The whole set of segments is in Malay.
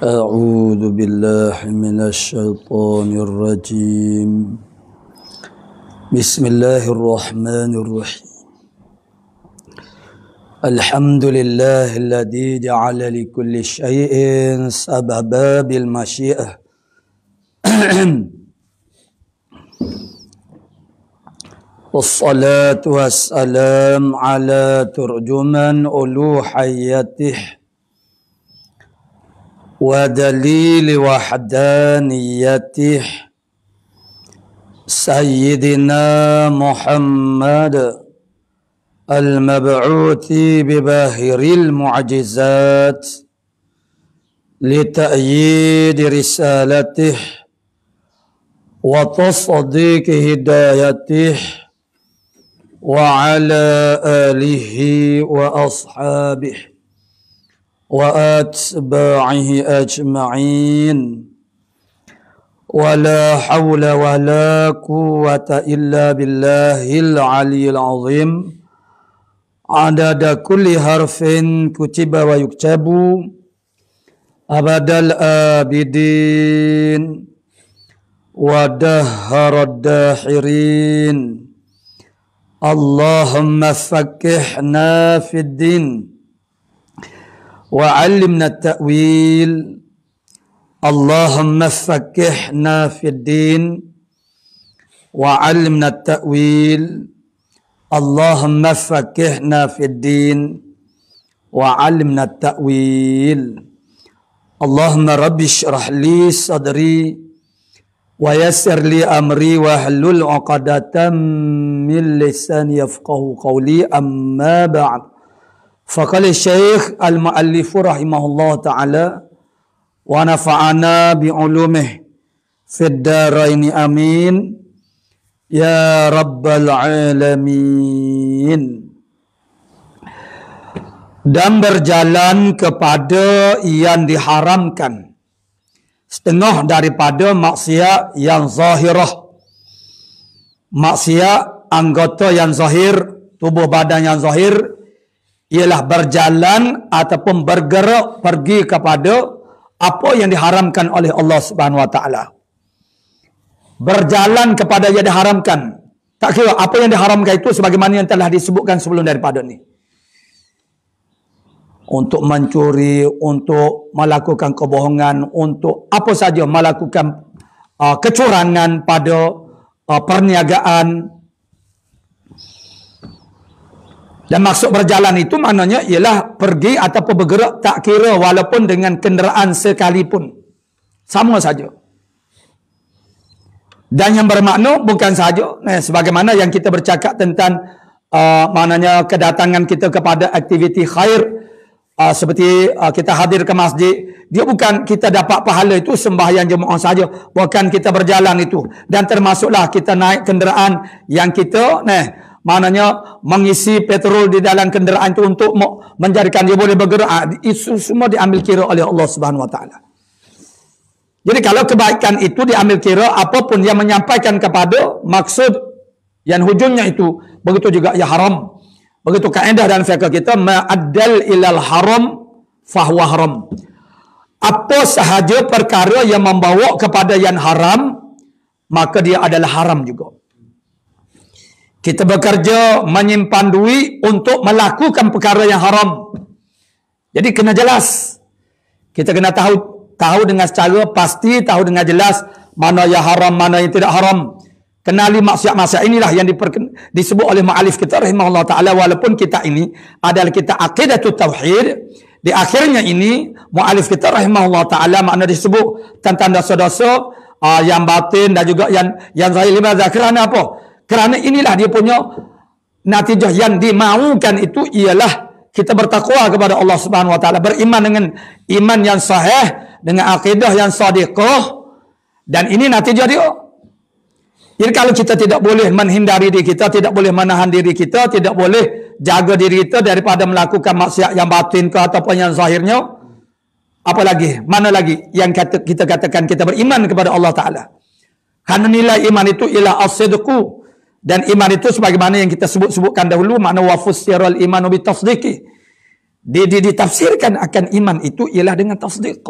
أعوذ بالله من الشيطان الرجيم بسم الله الرحمن الرحيم الحمد لله الذي جعل لكل شيء سببا بالمشيئة والصلاة والسلام على ترجمان ألوهيته ودليل وحدانيته سيدنا محمد المبعوث بباهر المعجزات لتأييد رسالته وتصديق هدايته وعلى آله وأصحابه وأتباعه أجمعين ولا حول ولا قوة إلا بالله العلي العظيم عدد كل حرف كتب ويكتب أبد الآبدين ودهر الداحرين اللهم فقهنا في الدين وعلمنا التأويل اللهم فقهنا في الدين وعلمنا التأويل اللهم فقهنا في الدين وعلمنا التأويل اللهم رب اشرح لي صدري ويسر لي أمري واحلل عقدة من لساني يفقهوا قولي أما بعد فقال الشيخ المؤلف رحمه الله تعالى ونفعنا بعلومه في الدارين آمين يا رب العالمين. Dan berjalan kepada yang diharamkan, setengah daripada maksiat yang zahirah, maksiat anggota yang zahir, tubuh badan yang zahir, ialah berjalan ataupun bergerak pergi kepada apa yang diharamkan oleh Allah Subhanahu Wa Taala. Berjalan kepada yang diharamkan. Tak kira apa yang diharamkan itu sebagaimana yang telah disebutkan sebelum daripada ni. Untuk mencuri, untuk melakukan kebohongan, untuk apa saja melakukan kecurangan pada perniagaan. Dan maksud berjalan itu maknanya ialah pergi ataupun bergerak, tak kira walaupun dengan kenderaan sekalipun. Sama saja. Dan yang bermakna bukan saja sebagaimana yang kita bercakap tentang maknanya kedatangan kita kepada aktiviti khair, seperti kita hadir ke masjid, dia bukan kita dapat pahala itu sembahyang jemaah saja, bukan kita berjalan itu. Dan termasuklah kita naik kenderaan yang kita maknanya mengisi petrol di dalam kenderaan itu untuk menjadikan dia boleh bergerak. Itu semua diambil kira oleh Allah Subhanahu Wa Taala. Jadi kalau kebaikan itu diambil kira, apapun yang menyampaikan kepada maksud yang hujungnya itu, begitu juga ya haram. Begitu kaedah dan fiqh kita, ma'addal ilal haram fahuwa haram. Apa sahaja perkara yang membawa kepada yang haram, maka dia adalah haram juga. Kita bekerja menyimpan duit untuk melakukan perkara yang haram. Jadi kena jelas. Kita kena tahu dengan secara pasti, tahu dengan jelas mana yang haram, mana yang tidak haram. Kenali maksiat-maksiat inilah yang disebut oleh mu'alif kita rahimahullah ta'ala. Walaupun kita ini adalah kita aqidatul tauhid, di akhirnya ini mu'alif kita rahimahullah ta'ala makna disebut tentang dosa-dosa yang batin dan juga yang zahir. Kerana apa? Kerana inilah dia punya natijah yang dimaukan itu ialah kita bertakwa kepada Allah Subhanahu Wa Taala, beriman dengan iman yang sahih, dengan akidah yang sadiqah, dan ini natijah dia. Jadi kalau kita tidak boleh menghindari diri kita, tidak boleh menahan diri kita, tidak boleh jaga diri kita daripada melakukan maksiat yang batin ke ataupun yang zahirnya, apa lagi? Mana lagi yang kita katakan kita beriman kepada Allah Taala? Karena nilai iman itu ialah as-sidqu. Dan iman itu sebagaimana yang kita sebutkan dahulu, makna wafussiral imanu bitasdiqi. Ditafsirkan akan iman itu ialah dengan tasdiq.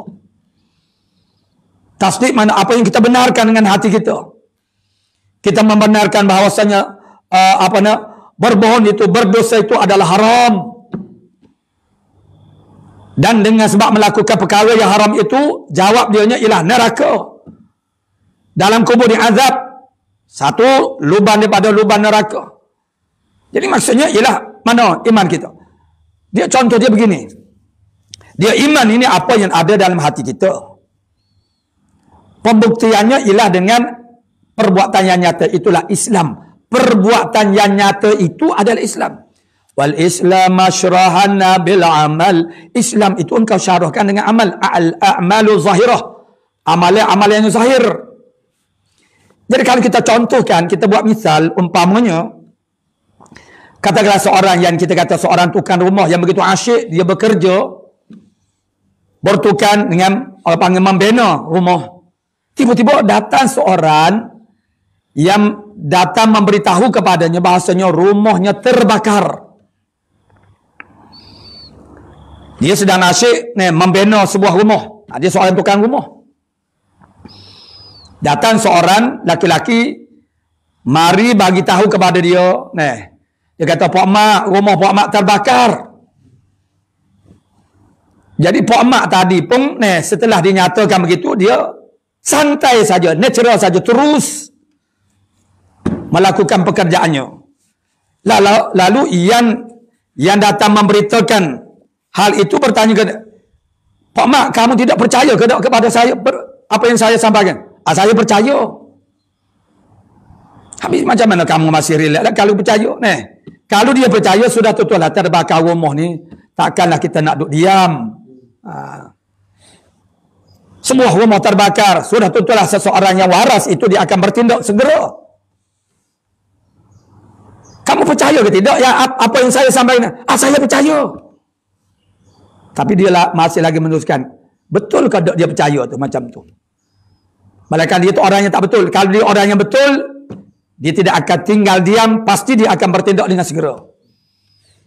Tasdik mana apa yang kita benarkan dengan hati kita. Kita membenarkan bahawasanya berbohong itu, berdosa itu adalah haram. Dan dengan sebab melakukan perkara yang haram itu, jawab dianya ialah neraka. Dalam kubur diazab, satu lubang daripada lubang neraka. Jadi maksudnya ialah mana iman kita. Dia contoh dia begini. Dia iman ini apa yang ada dalam hati kita. Pembuktiannya ialah dengan perbuatan yang nyata, itulah Islam. Perbuatan yang nyata itu adalah Islam. Wal Islam asyrahana bil amal. Islam itu engkau syarahkan dengan amal. Al-a'malu zahirah. Amalan yang zahir. Jadi kalau kita contohkan, kita buat misal, umpamanya, katakanlah seorang yang kita kata seorang tukang rumah yang begitu asyik, dia bekerja, bertukang dengan orang panggil membina rumah. Tiba-tiba datang seorang yang datang memberitahu kepadanya bahasanya rumahnya terbakar. Dia sedang asyik membina sebuah rumah. Dia seorang tukang rumah. Datang seorang laki-laki, mari bagi tahu kepada dia, dia kata, Pak Mak, rumah Pak Mak terbakar. Jadi Pak Mak tadi pun, setelah dinyatakan begitu, dia santai saja, natural saja, terus melakukan pekerjaannya. Lalu yang datang memberitakan hal itu bertanya kepada Pak Mak, kamu tidak percaya kepada saya apa yang saya sampaikan? Saya percaya. Habis macam mana kamu masih relax kalau percaya? Kalau dia percaya sudah tentulah terbakar rumah ni, takkanlah kita nak duduk diam. Semua rumah terbakar, sudah tentulah seseorang yang waras itu dia akan bertindak segera. Kamu percaya ke tidak? Ya, apa yang saya sampaikan? Saya percaya. Tapi dia masih lagi meneruskan. Betul ke dia percaya tu macam tu? Malaikat dia tu orang yang tak betul. Kalau dia orang yang betul, dia tidak akan tinggal diam, pasti dia akan bertindak dengan segera.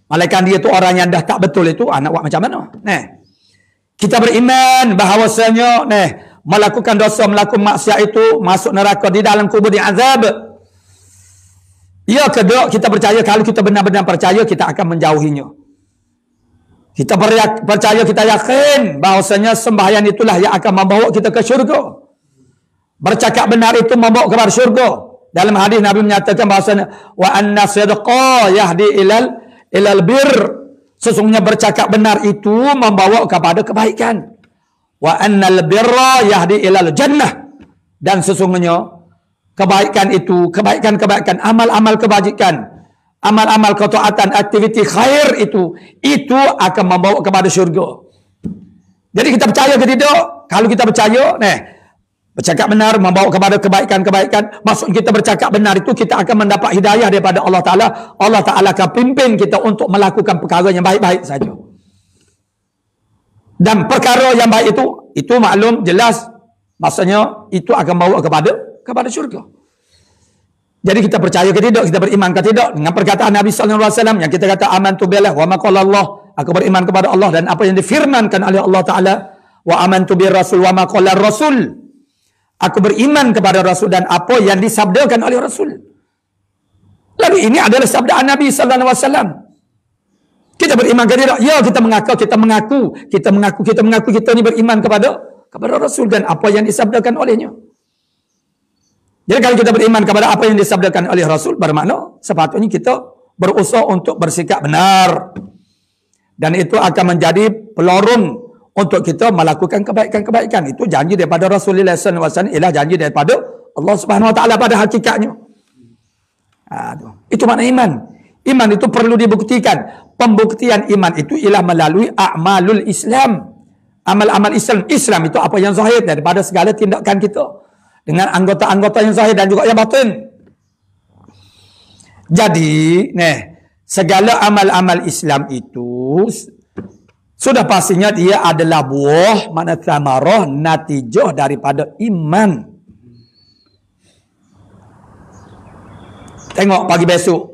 Malaikat dia tu orang yang dah tak betul itu, nak buat macam mana? Kita beriman bahawasanya melakukan dosa, melakukan maksiat itu masuk neraka, di dalam kubur diazab. Ya kedua, kita percaya, kalau kita benar-benar percaya, kita akan menjauhinya. Kita percaya, kita yakin bahawasanya sembahyang itulah yang akan membawa kita ke syurga. Bercakap benar itu membawa kepada syurga. Dalam hadis Nabi menyatakan bahawasanya wa anna sidqa yahdi ilal bir. Sesungguhnya bercakap benar itu membawa kepada kebaikan. Wa annal birra yahdi ilal jannah. Dan sesungguhnya kebaikan itu, kebaikan-kebaikan, amal-amal kebajikan, amal-amal ketaatan, aktiviti khair itu akan membawa kepada syurga. Jadi kita percaya ke tidak? Kalau kita percaya, bercakap benar membawa kepada kebaikan-kebaikan. Maksud kita bercakap benar itu kita akan mendapat hidayah daripada Allah Ta'ala. Allah Ta'ala akan pimpin kita untuk melakukan perkara yang baik-baik saja. Dan perkara yang baik itu maklum jelas, maksudnya itu akan bawa kepada syurga. Jadi kita percaya ke tidak, kita beriman ke tidak dengan perkataan Nabi sallallahu alaihi wasallam yang kita kata amantu billah wa ma qala Allah, aku beriman kepada Allah dan apa yang difirmankan oleh Allah Ta'ala, wa amantu bir rasul wa ma qala rasul. Aku beriman kepada Rasul dan apa yang disabdakan oleh Rasul. Lalu ini adalah sabdaan Nabi sallallahu alaihi wasallam. Kita beriman ke tidak? Ya, kita mengaku kita ni beriman kepada Rasul dan apa yang disabdakan olehnya. Jadi kalau kita beriman kepada apa yang disabdakan oleh Rasul, bermakna sepatutnya kita berusaha untuk bersikap benar. Dan itu akan menjadi pelorong untuk kita melakukan kebaikan-kebaikan. Itu janji daripada Rasulullah SAW, ialah janji daripada Allah Subhanahu Wa Taala pada hakikatnya. Itu makna iman. Iman itu perlu dibuktikan. Pembuktian iman itu ialah melalui a'malul Islam. Amal-amal Islam. Islam itu apa yang zahir daripada segala tindakan kita. Dengan anggota-anggota yang zahir dan juga yang batin. Jadi, segala amal-amal Islam itu sudah pastinya dia adalah buah, makna thamarah, natijah daripada iman. Tengok pagi besok,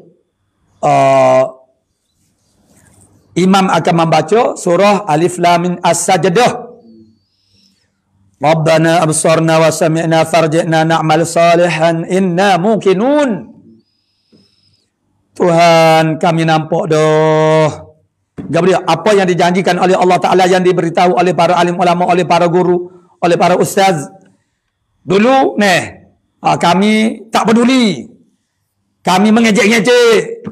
Imam akan membaca surah Alif Lam Mim As-Sajdah. Rabbana absarna wa sami'na farji'na na'mal salihan inna muqinun. Tuhan, kami nampak dah. Gabriel, apa yang dijanjikan oleh Allah Ta'ala, yang diberitahu oleh para alim ulama, oleh para guru, oleh para ustaz. Dulu, kami tak peduli. Kami mengejek-ngejek.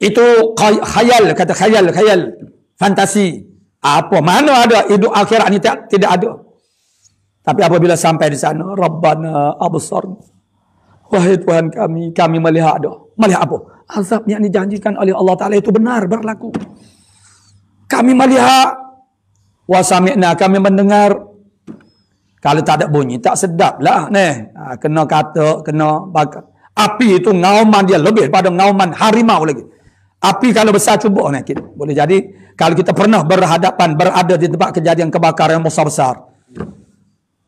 Itu khayal, kata khayal. Fantasi. Apa? Mana ada hidup akhirat ni? Tidak ada. Tapi apabila sampai di sana, Rabbana absarna. Wahai Tuhan kami melihat dah. Melihat apa? Azab yang dijanjikan oleh Allah Ta'ala itu benar berlaku. Kami melihat. Wasami'na, kami mendengar. Kalau tak ada bunyi, tak sedap lah. Kena kata, kena bakar. Api itu ngauman dia lebih daripada ngauman harimau lagi. Api kalau besar cuba. Boleh jadi, kalau kita pernah berada di tempat kejadian kebakaran yang besar-besar.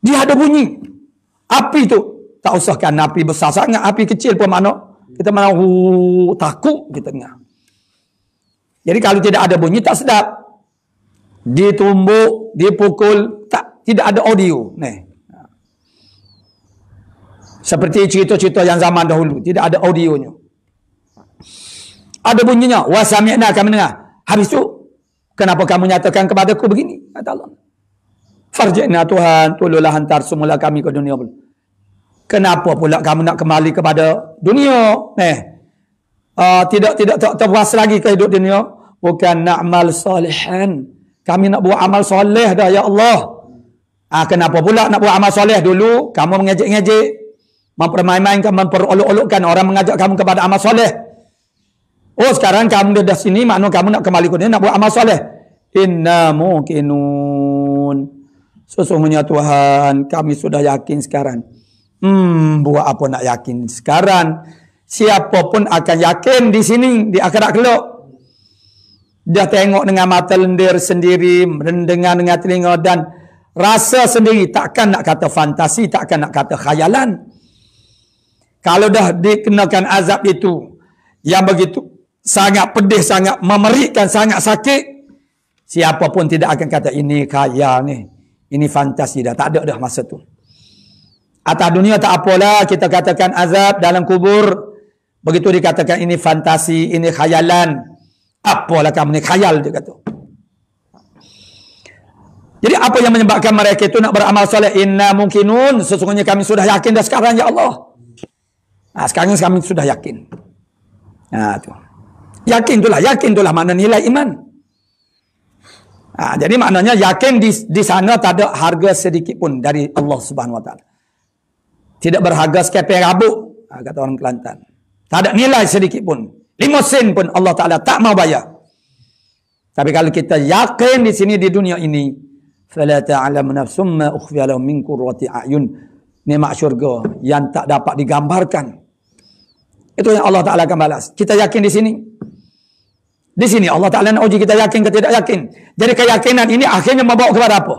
Dia ada bunyi. Api itu. Tak usahkan api besar sangat, api kecil pun mana kita mahu takut kita dengar. Jadi kalau tidak ada bunyi tak sedap. Ditumbuk, dipukul, tidak ada audio. Seperti cerita-cerita yang zaman dahulu, tidak ada audionya. Ada bunyinya, wa sami'na, kami dengar. Habis itu, kenapa kamu nyatakan kepadaku begini? Kata Allah. Farji'na Tuhan, tolonglah hantar semula kami ke dunia. Kenapa pula kamu nak kembali kepada dunia? Tidak terpuas lagi ke hidup dunia. Bukan na'mal salihan. Kami nak buat amal soleh dah, ya Allah. Kenapa pula nak buat amal soleh dulu? Kamu mengejek-ngejek, mempermain-mainkan, memperolok-olokkan orang mengajak kamu kepada amal soleh. Oh, sekarang kamu dah sini, maknanya kamu nak kembali ke dunia, nak buat amal soleh. Inna muqinun. Sesungguhnya Tuhan, kami sudah yakin sekarang. Buat apa nak yakin sekarang? Siapa pun akan yakin di sini, di akhirat kelak. Dia tengok dengan mata lendir sendiri, mendengar dengan telinga dan rasa sendiri. Takkan nak kata fantasi, takkan nak kata khayalan. Kalau dah dikenakan azab itu, yang begitu sangat pedih, sangat memerikan, sangat sakit, siapa pun tidak akan kata ini khayal ni, ini fantasi dah. Tak ada dah masa tu. Atas dunia tak apalah kita katakan azab dalam kubur. Begitu dikatakan ini fantasi, ini khayalan. Apalah kamu ni khayal, dia kata. Jadi apa yang menyebabkan mereka itu nak beramal soleh? Inna muqinun. Sesungguhnya kami sudah yakin dah sekarang, ya Allah. Sekarang kami sudah yakin. Tu. Yakin itulah makna nilai iman. Jadi maknanya yakin di sana tak ada harga sedikit pun dari Allah Subhanahu Wa Taala. Tidak berharga sekeping rabuk, kata orang Kelantan. Tak ada nilai sedikit pun. 5 sen pun Allah Ta'ala tak mau bayar. Tapi kalau kita yakin di sini di dunia ini, فَلَا تَعْلَمُ نَفْسٌ مَا أُخْفِيَ لَهُم مِّن قُرَّةِ أَعْيُنٍ. Nikmat syurga yang tak dapat digambarkan. Itu yang Allah Ta'ala akan balas. Kita yakin di sini. Di sini Allah Ta'ala nak uji kita yakin ke tidak yakin. Jadi keyakinan ini akhirnya membawa kepada apa?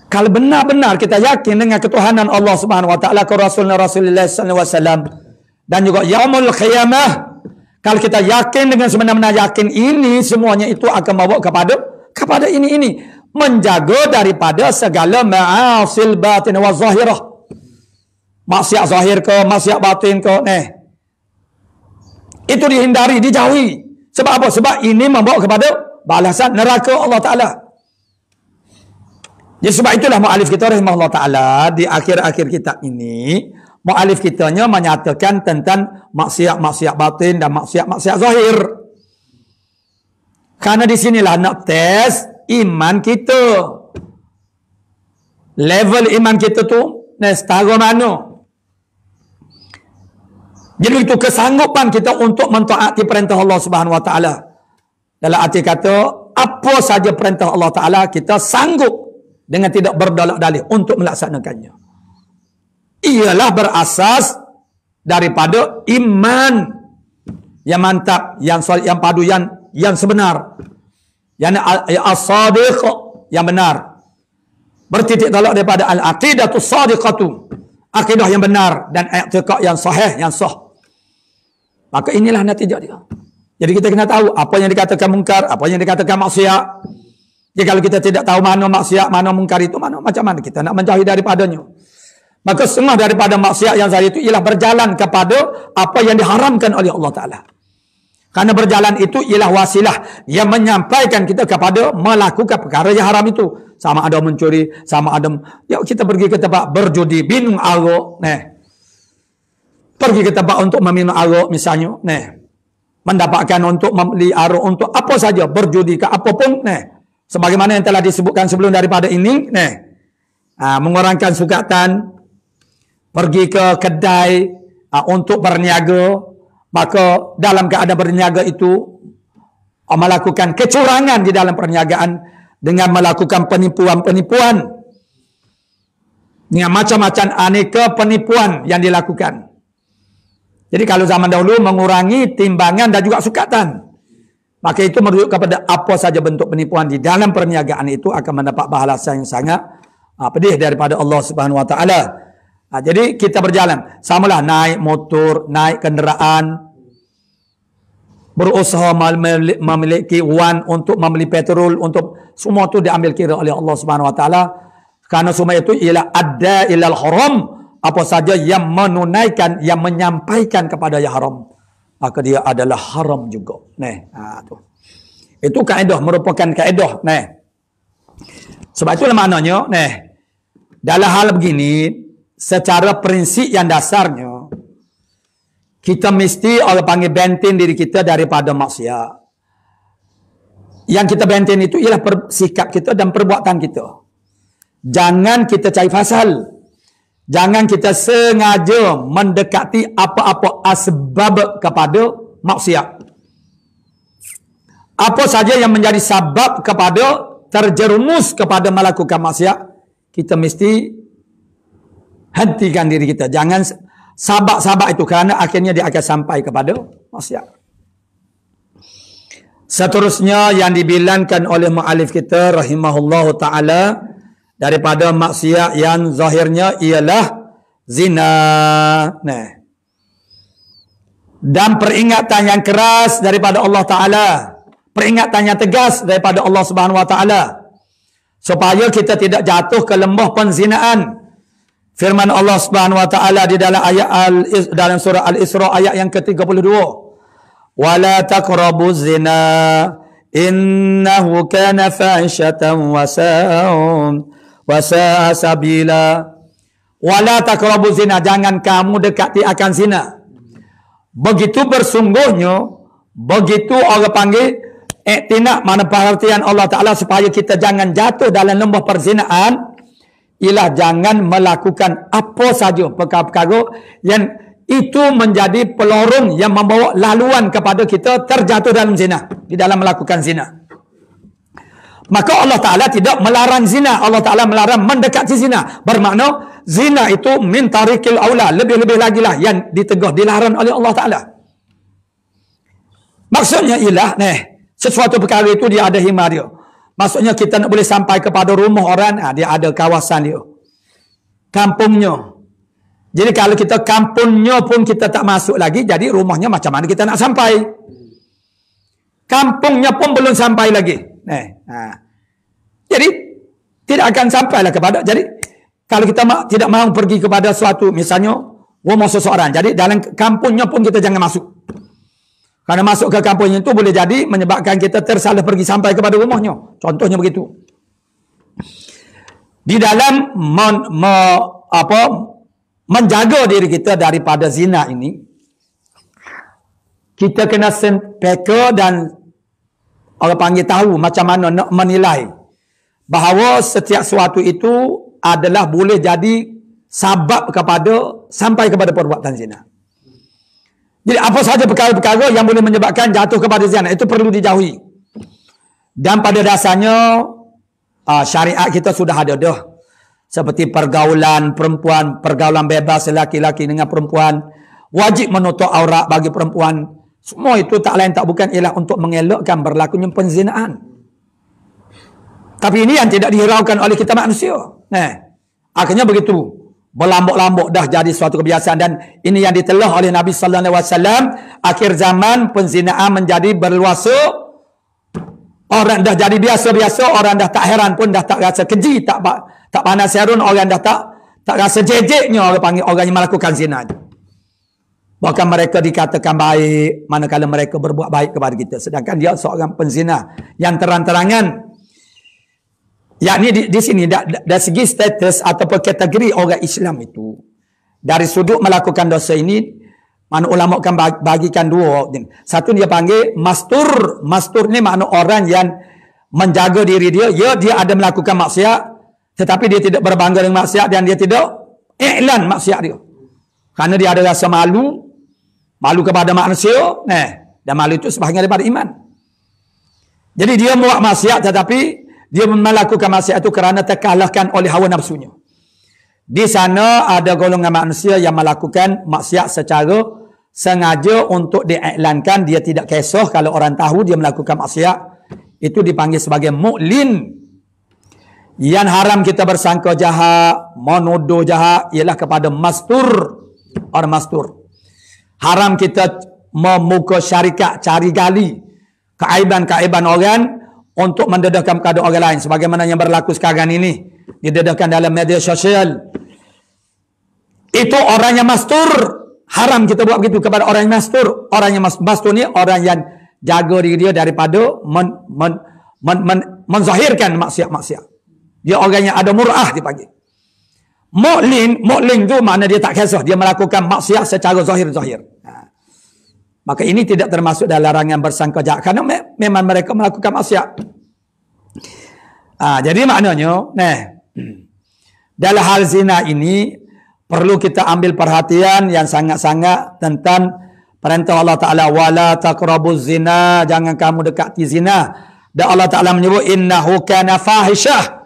Kalau benar-benar kita yakin dengan ketuhanan Allah Subhanahu Wa Taala, ke Rasulullah sallallahu alaihi wasallam, dan juga yaumul qiyamah, kalau kita yakin dengan sebenar-benar yakin ini, semuanya itu akan bawa kepada ini menjaga daripada segala ma'asil batin wa zahirah. Maksiat zahir ke, maksiat batin ke, itu dihindari, dijauhi. Sebab apa? Sebab ini membawa kepada balasan neraka Allah Ta'ala. Jadi sebab itulah mu'alif kita rahimahullah ta'ala di akhir-akhir kitab ini, mu'alif kitanya menyatakan tentang maksiat-maksiat batin dan maksiat-maksiat zahir. Karena di sinilah nak tes iman kita. Level iman kita tu setara mana. Jadi itu kesanggupan kita untuk mentaati perintah Allah Subhanahu Wa Taala. Dalam arti kata, apa saja perintah Allah Ta'ala kita sanggup dengan tidak berdalak-dalih untuk melaksanakannya. Ialah berasas daripada iman yang mantap, yang solid, yang padu, yang sebenar. Yang as-sadiq, yang benar. Bertitik tolak daripada al-aqidatus sadiqatu, akidah yang benar, dan i'tiqad yang sahih, yang sah. Maka inilah natijah dia. Jadi kita kena tahu apa yang dikatakan mungkar, apa yang dikatakan maksiat. Jadi kalau kita tidak tahu mana maksiat, mana mungkar itu, macam mana kita nak menjauhi daripadanya? Maka setengah daripada maksiat yang zahir itu ialah berjalan kepada apa yang diharamkan oleh Allah Ta'ala. Karena berjalan itu ialah wasilah yang menyampaikan kita kepada melakukan perkara yang haram itu. Sama ada mencuri, sama ada kita pergi ke tempat berjudi, minum arak, pergi ke tempat untuk meminum arak misalnya, mendapatkan untuk membeli arak untuk apa saja, berjudi ke apapun, sebagaimana yang telah disebutkan sebelum daripada ini, mengurangkan sukatan, pergi ke kedai untuk berniaga, maka dalam keadaan berniaga itu melakukan kecurangan di dalam perniagaan dengan melakukan penipuan-penipuan dengan macam-macam aneka penipuan yang dilakukan. Jadi kalau zaman dahulu mengurangi timbangan dan juga sukatan, maka itu merujuk kepada apa saja bentuk penipuan di dalam perniagaan itu akan mendapat balasan yang sangat pedih daripada Allah Subhanahu Wa Taala. Jadi kita berjalan, samalah naik motor, naik kenderaan, berusaha memiliki wang untuk membeli petrol, untuk semua itu diambil kira oleh Allah Subhanahu Wa Taala. Karena semua itu ialah adda ilal haram, apa saja yang menunaikan, yang menyampaikan kepada yang haram, maka dia adalah haram juga. Itu kaedah, merupakan kaedah. Sebab itulah maknanya, dalam hal begini, secara prinsip yang dasarnya, kita mesti Allah panggil benten diri kita daripada maksiat. Yang kita benten itu ialah sikap kita dan perbuatan kita. Jangan kita cari pasal. Jangan kita sengaja mendekati apa-apa asbab kepada maksiat. Apa saja yang menjadi sebab kepada terjerumus kepada melakukan maksiat, kita mesti hentikan diri kita. Jangan sabak-sabak itu, kerana akhirnya dia akan sampai kepada maksiat. Seterusnya yang dibilangkan oleh mu'alif kita rahimahullahu ta'ala daripada maksiat yang zahirnya ialah zina. Dan peringatan yang keras daripada Allah Ta'ala, peringatan yang tegas daripada Allah Subhanahu Wa Ta'ala, supaya kita tidak jatuh ke lembah penzinaan. Firman Allah Subhanahu Wa Ta'ala di dalam dalam surah Al-Isra ayat yang ke-32. Wala taqrabuz zina innahu kana fahishatan wa sa'a sabila. Wala taqrabuz zina, jangan kamu dekati akan zina. Begitu bersungguhnya, begitu orang panggil iktinak, mana perhatian Allah Ta'ala supaya kita jangan jatuh dalam lembah perzinaan, ialah jangan melakukan apa saja perkara-perkara yang itu menjadi pelorong yang membawa laluan kepada kita terjatuh dalam zina, di dalam melakukan zina. Maka Allah Ta'ala tidak melarang zina, Allah Ta'ala melarang mendekati zina. Bermakna zina itu min tarikil aula, lebih-lebih lagi lah yang ditegah, dilarang oleh Allah Ta'ala. Maksudnya ialah sesuatu perkara itu dia ada hima dia. Maksudnya kita nak boleh sampai kepada rumah orang, dia ada kawasan dia, kampungnya. Jadi kalau kita kampungnya pun kita tak masuk lagi, jadi rumahnya macam mana kita nak sampai? Kampungnya pun belum sampai lagi. Jadi tidak akan sampailah kepada. Jadi kalau kita tidak mahu pergi kepada suatu, misalnya rumah seseorang, jadi dalam kampungnya pun kita jangan masuk. Karena masuk ke kampungnya itu boleh jadi menyebabkan kita tersalah pergi sampai kepada rumahnya. Contohnya begitu. Di dalam menjaga diri kita daripada zina ini, kita kena peka dan orang panggil tahu macam mana nak menilai bahawa setiap sesuatu itu adalah boleh jadi sabab kepada sampai kepada perbuatan zina. Jadi apa sahaja perkara-perkara yang boleh menyebabkan jatuh kepada zina itu perlu dijauhi. Dan pada dasarnya syariat kita sudah ada dah. Seperti pergaulan perempuan, pergaulan bebas lelaki-lelaki dengan perempuan, wajib menutup aurat bagi perempuan. Semua itu tak lain tak bukan ialah untuk mengelakkan berlakunya penzinaan. Tapi ini yang tidak dihiraukan oleh kita manusia. Akhirnya begitu. Berlambuk-lambuk dah jadi suatu kebiasaan, dan ini yang ditelah oleh Nabi sallallahu alaihi wasallam. Akhir zaman penzinaan menjadi berluasa Orang dah jadi biasa-biasa, orang dah tak heran pun, dah tak rasa keji, tak panas serun, orang dah tak rasa jejeknya orang panggil orang yang melakukan zina. Bahkan mereka dikatakan baik manakala mereka berbuat baik kepada kita. Sedangkan dia seorang penzina yang terang-terangan. Yakni di sini dari segi status ataupun kategori orang Islam itu, dari sudut melakukan dosa ini, mana ulama kan bagikan dua. Satu dia panggil mastur. Mastur ni makna orang yang menjaga diri dia. Ya, dia ada melakukan maksiat, tetapi dia tidak berbangga dengan maksiat dan dia tidak iklan maksiat dia. Kerana dia ada rasa malu. Malu kepada manusia. Dan malu itu sebahagian daripada iman. Jadi dia buat maksiat tetapi dia melakukan maksiat itu kerana terkalahkan oleh hawa nafsunya. Di sana ada golongan manusia yang melakukan maksiat secara sengaja untuk diiklankan. Dia tidak kisah kalau orang tahu dia melakukan maksiat. Itu dipanggil sebagai mu'lin. Yang haram kita bersangka jahat, menuduh jahat, ialah kepada mastur. Orang mastur. Haram kita memuka syarikat, cari gali keaiban-keaiban orang untuk mendedahkan kepada orang lain. Sebagaimana yang berlaku sekarang ini. Didedahkan dalam media sosial. Itu orang yang mastur. Haram kita buat begitu kepada orang yang mastur. Orang yang mastur ni orang yang jaga diri dia daripada menzahirkan maksiat-maksiat. Dia orang yang ada mur'ah dipanggil. Mu'lin tu makna dia tak kisah. Dia melakukan maksiat secara zahir-zahir. Maka ini tidak termasuk dalam larangan bersangka jahat. Kerana memang mereka melakukan maksiat. Jadi maknanya, dalam hal zina ini, perlu kita ambil perhatian yang sangat-sangat tentang perintah Allah Ta'ala. Wala taqrabuz zina. Jangan kamu dekati zina. Dan Allah Ta'ala menyebut, innahu kana fahishah.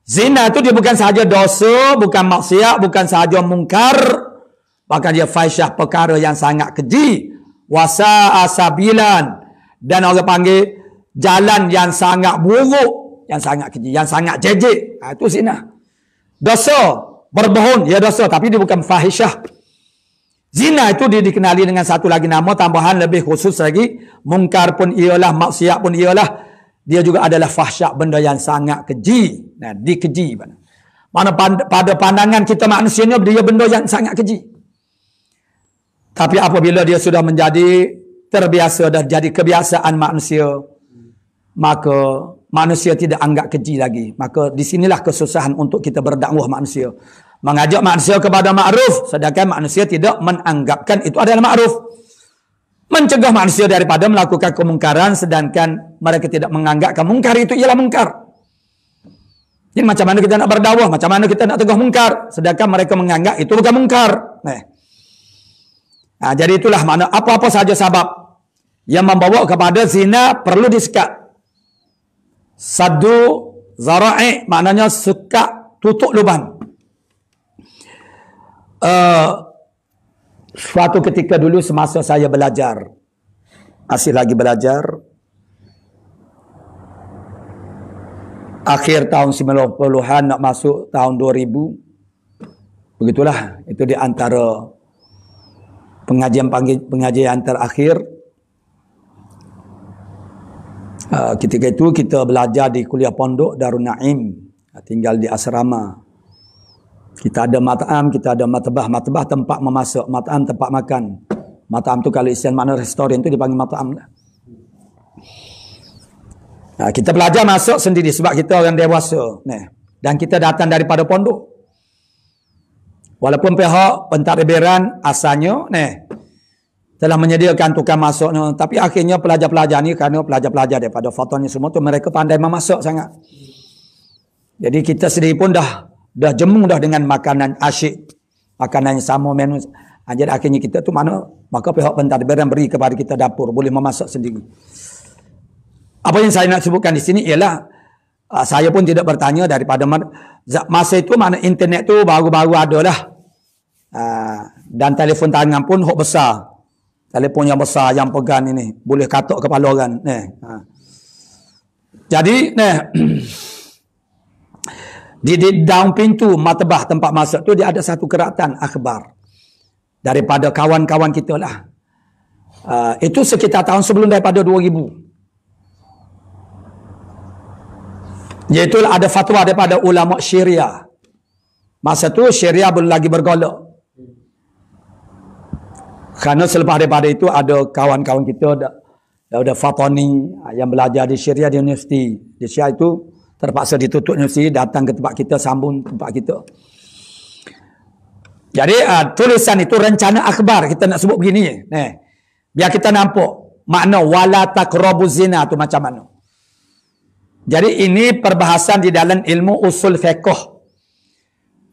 Zina itu dia bukan sahaja dosa, bukan maksiat, bukan sahaja mungkar. Bahkan dia fahishah, perkara yang sangat keji. Wasa'a sabilan. Dan orang panggil jalan yang sangat buruk, yang sangat keji, yang sangat jejek. Itu zina. Dosa, berbohong, ya dosa, tapi dia bukan fahishah. Zina itu dia dikenali dengan satu lagi nama tambahan lebih khusus lagi. Mungkar pun ialah, maksiat pun ialah. Dia juga adalah fahsyat, benda yang sangat keji. Dikeji. Mana pada pandangan kita manusianya, dia benda yang sangat keji. Tapi apabila dia sudah menjadi terbiasa, dah jadi kebiasaan manusia, maka manusia tidak anggap keji lagi. Maka disinilah kesusahan untuk kita berdakwah manusia. Mengajak manusia kepada ma'ruf, sedangkan manusia tidak menganggapkan itu adalah ma'ruf. Mencegah manusia daripada melakukan kemungkaran, sedangkan mereka tidak menganggap mungkar itu ialah mungkar. Jadi macam mana kita nak berdakwah, macam mana kita nak tegah mungkar, sedangkan mereka menganggap itu bukan mungkar. Jadi itulah makna apa-apa sahaja sebab yang membawa kepada zina perlu disekat. Saddu zara'i maknanya sekat, tutup lubang. Suatu ketika dulu semasa saya belajar, masih lagi belajar, akhir tahun 90-an nak masuk tahun 2000, begitulah, itu di antara pengajian terakhir. Ketika itu kita belajar di kuliah pondok Darun Naim, tinggal di asrama. Kita ada mat'am, kita ada matbah. Matbah tempat memasak, mat'am tempat makan. Mat'am tu kalau istilah makna restoran tu dipanggil mat'am lah. Kita belajar masak sendiri sebab kita orang dewasa. Dan kita datang daripada pondok. Walaupun pihak pentadbiran asalnya telah menyediakan tukang masak, tapi akhirnya pelajar-pelajar ni, kerana pelajar-pelajar daripada Fatani semua tu, mereka pandai memasak sangat. Jadi kita sendiri pun dah jemu dah dengan makanan asyik, makanan yang sama menu. Jadi akhirnya kita tu mana, maka pihak pentadbiran beri kepada kita dapur, boleh memasak sendiri. Apa yang saya nak sebutkan di sini ialah saya pun tidak bertanya daripada masa itu mana internet tu baru-baru ada lah. Dan telefon tangan pun hok besar. Telefon yang besar yang pegang ini boleh katok kepala orang. Jadi di daun pintu matbah tempat masak tu dia ada satu keratan akhbar daripada kawan-kawan kita lah. Itu sekitar tahun sebelum daripada 2000. Iaitu ada fatwa daripada ulama Syariah. Masa tu Syariah belum lagi bergolak. Kerana selepas daripada itu ada kawan-kawan kita ada Fatani yang belajar di Syariah di universiti. Di Syariah itu terpaksa ditutup universiti, datang ke tempat kita, sambung tempat kita. Jadi tulisan itu rencana akhbar, kita nak sebut begini. Biar kita nampak makna wala taqrabu zina tu macam mana. Jadi ini perbahasan di dalam ilmu usul fiqh.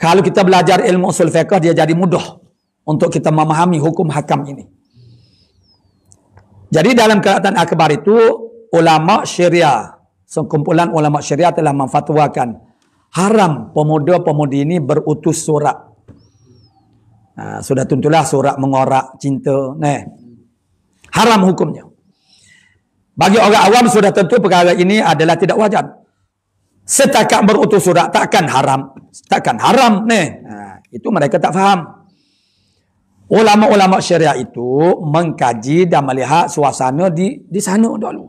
Kalau kita belajar ilmu usul fiqh, dia jadi mudah untuk kita memahami hukum hakam ini. Jadi dalam keadaan akhbar itu, ulama Syariah, sekumpulan ulama Syariah telah memfatwakan haram pemuda-pemudi ini berutus surat. Sudah tentulah surat mengorak cinta. Haram hukumnya. Bagi orang awam sudah tentu perkara ini adalah tidak wajar. Setakat berutus surat takkan haram. Takkan haram. Itu mereka tak faham. Ulama-ulama Syariah itu mengkaji dan melihat suasana di sana dulu.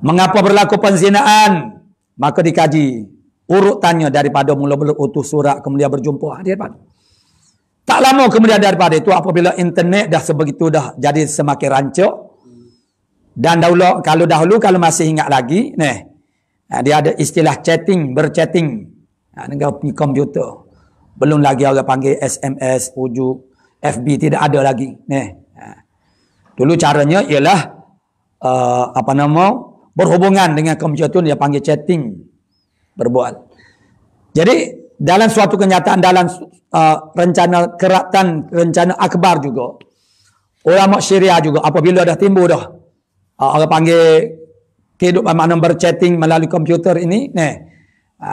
Mengapa berlaku penzinaan? Maka dikaji urutannya daripada mula berutus surat kemudian berjumpa. Tak lama kemudian daripada itu, apabila internet dah sebegitu dah jadi semakin rancak, dan kalau dahulu kalau masih ingat lagi, dia ada istilah chatting, berchatting dengan komputer. Belum lagi orang panggil SMS, ujuk, FB tidak ada lagi. Dulu caranya ialah berhubungan dengan komputer, dia panggil chatting, berbual. Jadi dalam suatu kenyataan, dalam rencana rencana akbar juga, ulama Syariah juga apabila dah timbul dah orang panggil kehidupan makna berchatting melalui komputer ini,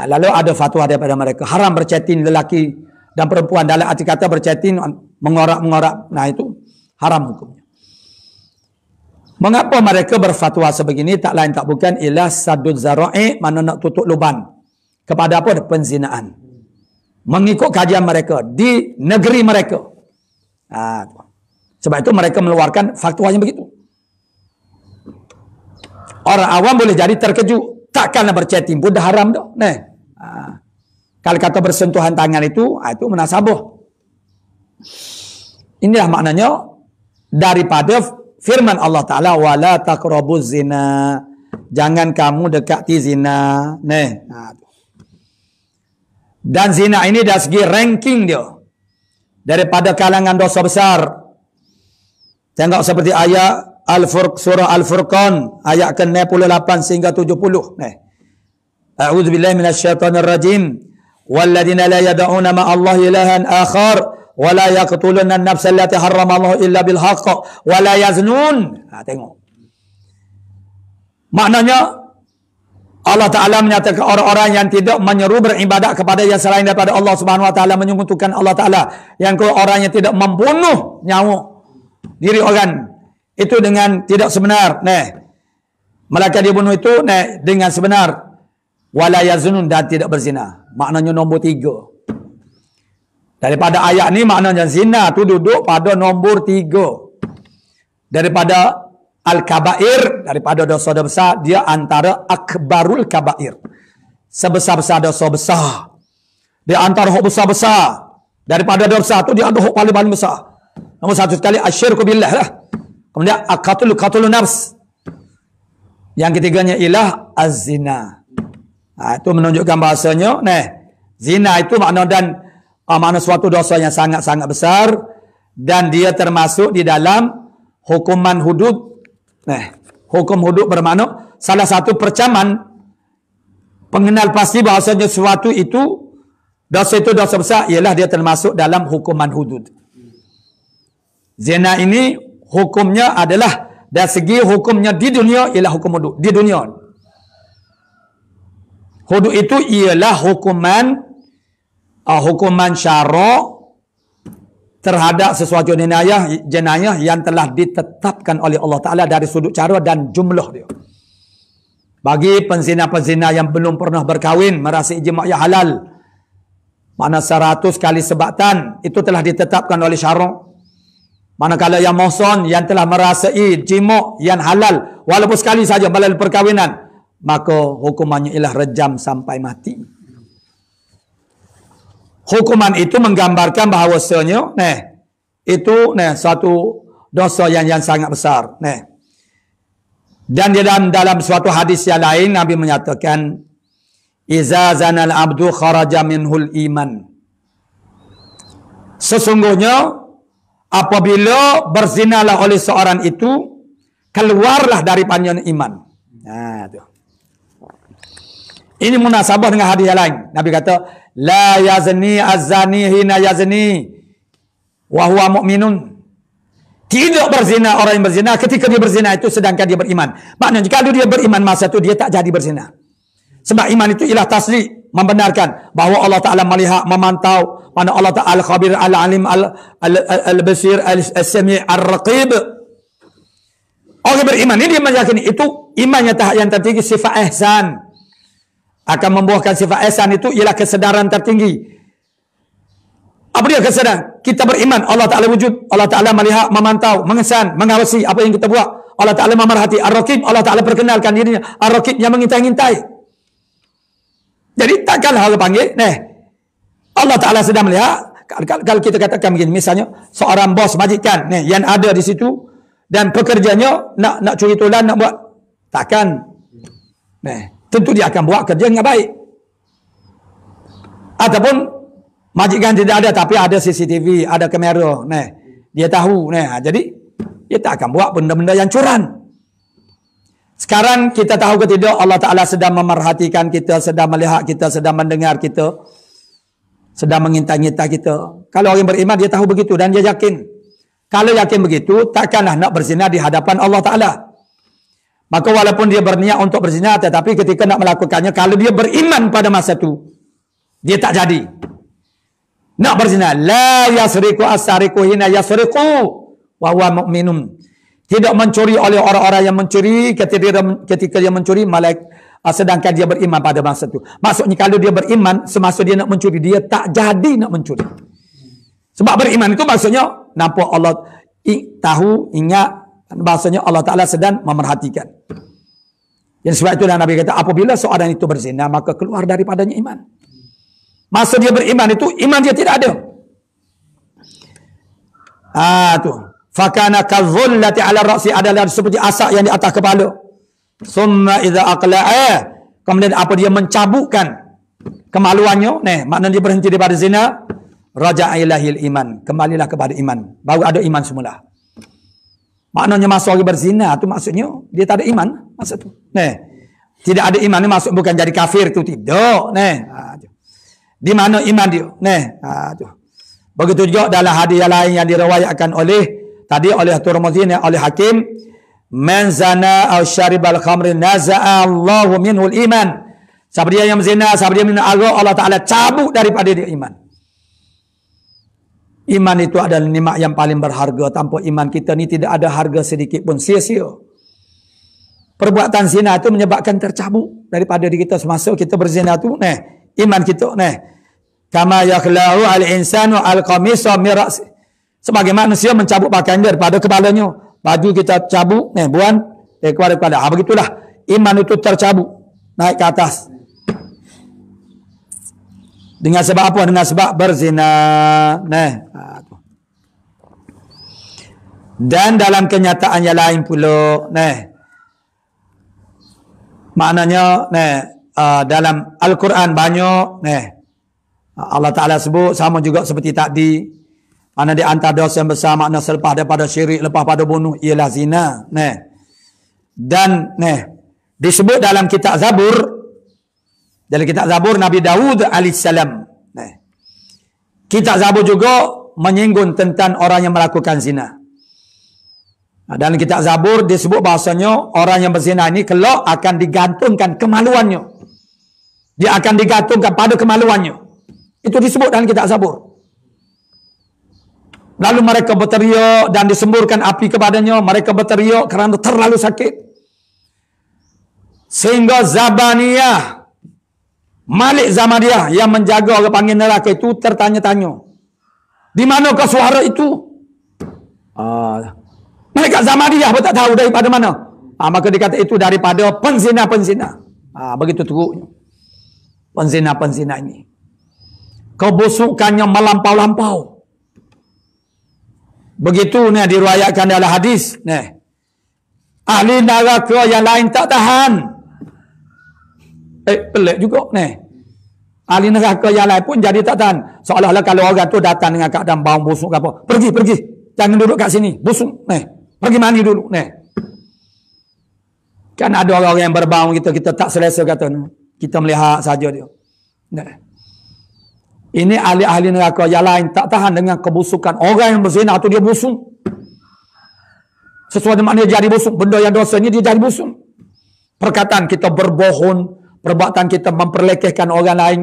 lalu ada fatwa daripada mereka haram berchatting lelaki dan perempuan. Dalam arti kata berchatting mengorak-mengorak, itu haram hukumnya. Mengapa mereka berfatwa sebegini? Tak lain tak bukan ialah saddud zara'i, mana nak tutup lubang kepada apa? Penzinaan. Mengikut kajian mereka di negeri mereka. Sebab itu mereka mengeluarkan fatwa yang begitu. Orang awam boleh jadi terkejut. Takkanlah berchatting pun dah haram dah. Kalau kata bersentuhan tangan itu munasabah. Inilah maknanya daripada firman Allah Ta'ala, wala taqrabuz zina. Jangan kamu dekati zina. Dan zina ini dari segi ranking dia, daripada kalangan dosa besar. Tengok seperti ayat surah Al-Furqan ayat ke-68 sehingga 70. A'udzubillahi minasyaitonir rajim. Walladzina la yad'una ma'allahi ilahan akhar wa la yaqtuluna an-nafsa allati harramallahu illa bil haqq wa la yaznun. Tengok. Maknanya Allah Ta'ala menyatakan orang-orang yang tidak menyeru beribadat kepada yang selain daripada Allah Subhanahu Wa Ta'ala, menyekutukan Allah Ta'ala. Yang kedua, orang yang tidak membunuh nyawa diri orang itu dengan tidak sebenar. Melainkan dia bunuh itu dengan sebenar. Wala yazunun, dan tidak berzina. Maknanya nombor 3. Daripada ayat ni maknanya zina tu duduk pada nombor 3. Daripada al-kabair, daripada dosa-dosa besar, dia antara akbarul kabair. Sebesar-besar dosa besar. Dia antara hak besar-besar. Daripada dosa tu dia ada hak paling besar. Nombor 1 sekali asyirku billah lah. Kemudian qatlu nafs. Yang ketiganya ialah az-zina. Itu menunjukkan bahasanya zina itu makna suatu dosa yang sangat-sangat besar, dan dia termasuk di dalam hukuman hudud. Hukum hudud bermakna salah satu percaman pengenal pasti bahasanya sesuatu itu dosa besar ialah dia termasuk dalam hukuman hudud. Zina ini hukumnya adalah dari segi hukumnya di dunia ialah hukum hudud di dunia. Hudud itu ialah hukuman syara' terhadap sesuatu jenayah yang telah ditetapkan oleh Allah Ta'ala dari sudut cara dan jumlah dia. Bagi penzina-penzina yang belum pernah berkahwin, merasai jima' yang halal, mana 100 kali sebatan, itu telah ditetapkan oleh syarak. Manakala yang muhsan, yang telah merasai jima' yang halal, walaupun sekali saja melalui perkahwinan, maka hukumannya ialah rejam sampai mati. Hukuman itu menggambarkan bahawasanya itu suatu dosa yang sangat besar. Dan dalam suatu hadis yang lain Nabi menyatakan, iza zanal abdu kharaja minhul iman. Sesungguhnya apabila berzinalah oleh seorang itu, keluarlah daripadanya iman. Tu. Ini munasabah dengan hadis yang lain. Nabi kata, la yazni az-zani hina yazni wa huwa mu'minun. Tidak berzina orang yang berzina ketika dia berzina itu sedangkan dia beriman. Maknanya kalau dia beriman masa itu dia tak jadi berzina. Sebab iman itu ialah tasdik, membenarkan bahawa Allah Ta'ala melihat, memantau, mana Allah Ta'ala khabir, al-alim, al-basir, al-sami', al-raqib. Orang beriman ini dia meyakini itu imannya tahap yang tertinggi, sifat ihsan. Akan membuahkan sifat ihsan itu ialah kesedaran tertinggi. Apa dia kesedaran? Kita beriman Allah Ta'ala wujud, Allah Ta'ala melihat, memantau, mengesan, mengawasi apa yang kita buat. Allah Ta'ala memerhati. Ar-Raqib, Allah Ta'ala perkenalkan dirinya. Ar-Raqib yang mengintai-intai. Jadi takkanlah Allah panggil, Allah Ta'ala sedang melihat. Kalau kita katakan begini, misalnya seorang bos majikan yang ada di situ dan pekerjanya nak curi tulan, nak buat, takkan tentu dia akan buat kerja dengan baik. Ataupun majikan tidak ada tapi ada CCTV, ada kamera, dia tahu, jadi dia tak akan buat benda-benda yang curang. Sekarang kita tahu ke tidak Allah Ta'ala sedang memerhatikan kita, sedang melihat kita, sedang mendengar kita, sedang mengintai-ngintai kita. Kalau orang beriman dia tahu begitu dan dia yakin. Kalau yakin begitu, takkanlah nak berzina di hadapan Allah Ta'ala. Maka walaupun dia berniat untuk berzina, tetapi ketika nak melakukannya, kalau dia beriman pada masa itu, dia tak jadi. Nak berzina, la yasriku as-sariku hina yasriku wa huwa mu'minun. Tidak mencuri oleh orang-orang yang mencuri ketika dia mencuri sedangkan dia beriman pada masa itu. Maksudnya kalau dia beriman semasa dia nak mencuri, dia tak jadi nak mencuri. Sebab beriman itu maksudnya nampak Allah tahu, ingat, bahasanya Allah Ta'ala sedang memerhatikan. Dan sebab itu Nabi kata, apabila seorang itu berzina, maka keluar daripadanya iman. Masa dia beriman itu, iman dia tidak ada. Tu. Fakana kadzullati ala ra'si, adalah seperti asak yang di atas kepala. Summa idza aqla'a, kemudian apa dia mencabutkan kemaluannya, maknanya dia berhenti daripada zina, raja'a ilahil iman, kembalilah kepada iman. Baru ada iman semula. Maknanya masa orang berzina tu maksudnya dia tak ada iman masa tu. Tidak ada iman ni maksud bukan jadi kafir tu, tidak. Di mana iman dia? Begitu juga dalam hadis yang lain yang diriwayatkan oleh Tirmidzi, oleh Hakim, man zana aw syaribal khamri naza'a Allahu minhul iman. Siapa dia yang berzina, siapa dia minum arak, Allah Ta'ala cabut daripada dia iman. Iman itu adalah nikmat yang paling berharga. Tanpa iman kita ni tidak ada harga sedikit pun, sia-sia. Perbuatan zina itu menyebabkan tercabut daripada diri kita semasa kita berzina tu, iman kita, kama yakhla'u al-insanu al-qamisa min ra'si. Sebagaimana manusia mencabut pakaian daripada kepalanya, baju kita cabut, buan kepada kepala. Begitulah iman itu tercabut naik ke atas. Dengan sebab apa? Dengan sebab berzina. Dan dalam kenyataan yang lain pula, maknanya dalam Al-Quran banyak, Allah Ta'ala sebut sama juga seperti tadi, mana di antara dosa yang besar, makna selepas daripada syirik, lepas pada bunuh, ialah zina. Dan disebut dalam kitab Zabur, Nabi Daud alaihissalam. Kitab Zabur juga menyinggung tentang orang yang melakukan zina. Dalam kitab Zabur disebut bahasanya orang yang berzina ini kelak akan digantungkan kemaluannya. Dia akan digantungkan pada kemaluannya. Itu disebut dalam kitab Zabur. Lalu mereka berteriak dan disemburkan api kepadanya. Mereka berteriak kerana terlalu sakit. Sehingga Zabaniyah, Malik Zamadiyah yang menjaga orang panggil neraka itu tertanya-tanya, di manakah suara itu? Mereka Zamadiyah pun tak tahu daripada mana. Maka dikata itu daripada penzina-penzina. Begitu teruknya penzina-penzina ini. Kebusukannya melampau-lampau. Begitu nih diriwayatkan dalam hadis. Nih, ahli neraka yang lain tak tahan. Pelik juga nih. Ahli neraka yang lain pun jadi tak tahan. Seolah-olah kalau orang tu datang dengan keadaan bau busuk apa, pergi. Jangan duduk kat sini. Busuk. Nih, pergi mandi dulu. Nih. Kan ada orang yang berbau kita tak selesa kata. Kita melihat saja dia. Nih. Ini ahli-ahli neraka yang lain tak tahan dengan kebusukan. Orang yang berzina tu dia busuk. Sesuatu maknanya jadi busuk. Benda yang dosa ni dia jadi busuk. Perkataan kita berbohong, perbuatan kita memperlekehkan orang lain,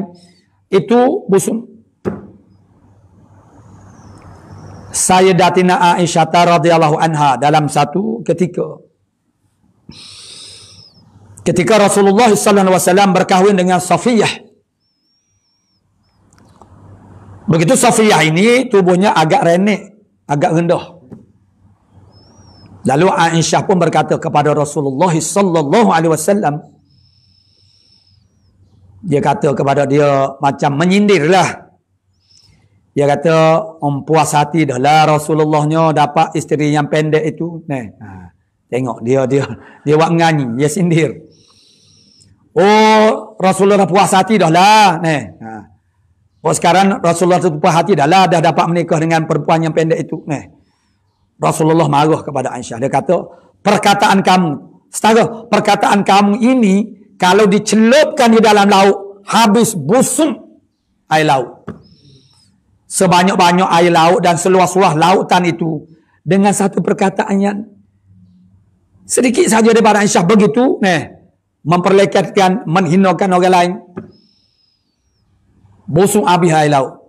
itu busuk. Sayyidatina Aisyah radhiyallahu anha dalam satu ketika Rasulullah sallallahu alaihi wasallam berkahwin dengan Safiyah. Begitu Safiyah ini tubuhnya agak renek, agak rendah. Lalu Aisyah pun berkata kepada Rasulullah sallallahu alaihi wasallam, dia kata kepada dia macam menyindirlah. Dia kata, puas hati dah lah Rasulullahnya dapat isteri yang pendek itu. Tengok dia buat nganyi, dia sindir. Oh, Rasulullah puas hati dah lah. Oh, sekarang Rasulullah tu puas hati dah lah, dah dapat menikah dengan perempuan yang pendek itu. Rasulullah marah kepada Aisyah. Dia kata, perkataan kamu ini kalau dicelupkan di dalam laut, habis busuk air laut. Sebanyak-banyak air laut dan seluas-luas lautan itu, dengan satu perkataan yang sedikit saja daripada Aisyah begitu, memperlekatkan, menghinakan orang lain. Busuk habis air laut.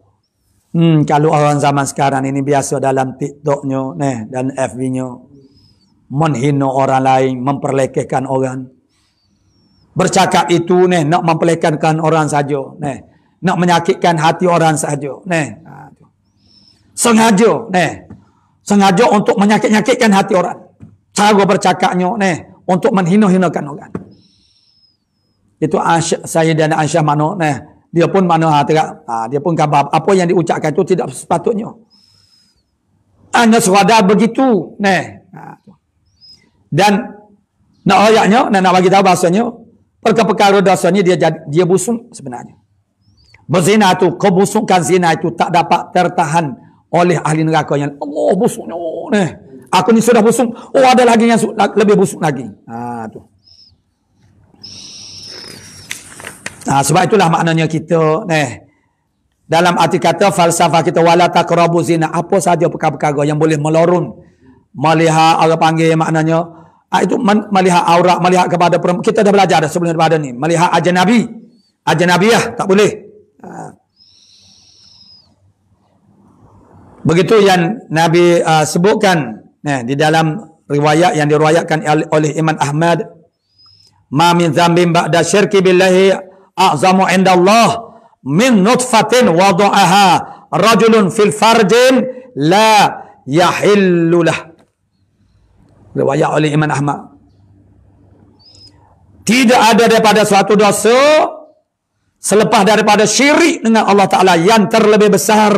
Kalau orang zaman sekarang ini biasa dalam TikToknya dan FB-nya menghina orang lain, memperlekehkan orang. Bercakap itu nak memperlekehkan orang saja, nak menyakitkan hati orang saja, sengaja untuk menyakitkan hati orang. Cara bercakapnya untuk menghina-hinakan orang. Itu Sayyidina Aisyah makna dia pun dia pun khabar apa yang diucapkan itu tidak sepatutnya. Hanya sekadar begitu. Dan nak ayatnya, nak bagi tahu bahasanya, perkara dosanya dia busuk sebenarnya. Berzina itu, kebusukan zina itu tak dapat tertahan oleh ahli neraka yang Allah busuknya. Aku ni sudah busuk. Oh, ada lagi yang lebih busuk lagi. Tu. Sebab itulah maknanya kita dalam arti kata falsafah kita, wala taqrabu zina, apa saja perkara-perkara yang boleh melorong, melihat orang panggil maknanya itu melihat aurat, melihat kepada perempuan. Kita dah belajar dah sebelum daripada ni, melihat ajnabiyah tak boleh. Begitu yang Nabi sebutkan di dalam riwayat yang diriwayatkan oleh Imam Ahmad, ma min dzambin ba'da syirki billahi a'zamu indallah min nutfatin wada'aha rajulun fil farjin la yahillu lah. Riwayat oleh Imam Ahmad. Tidak ada daripada suatu dosa selepas daripada syirik dengan Allah Ta'ala yang terlebih besar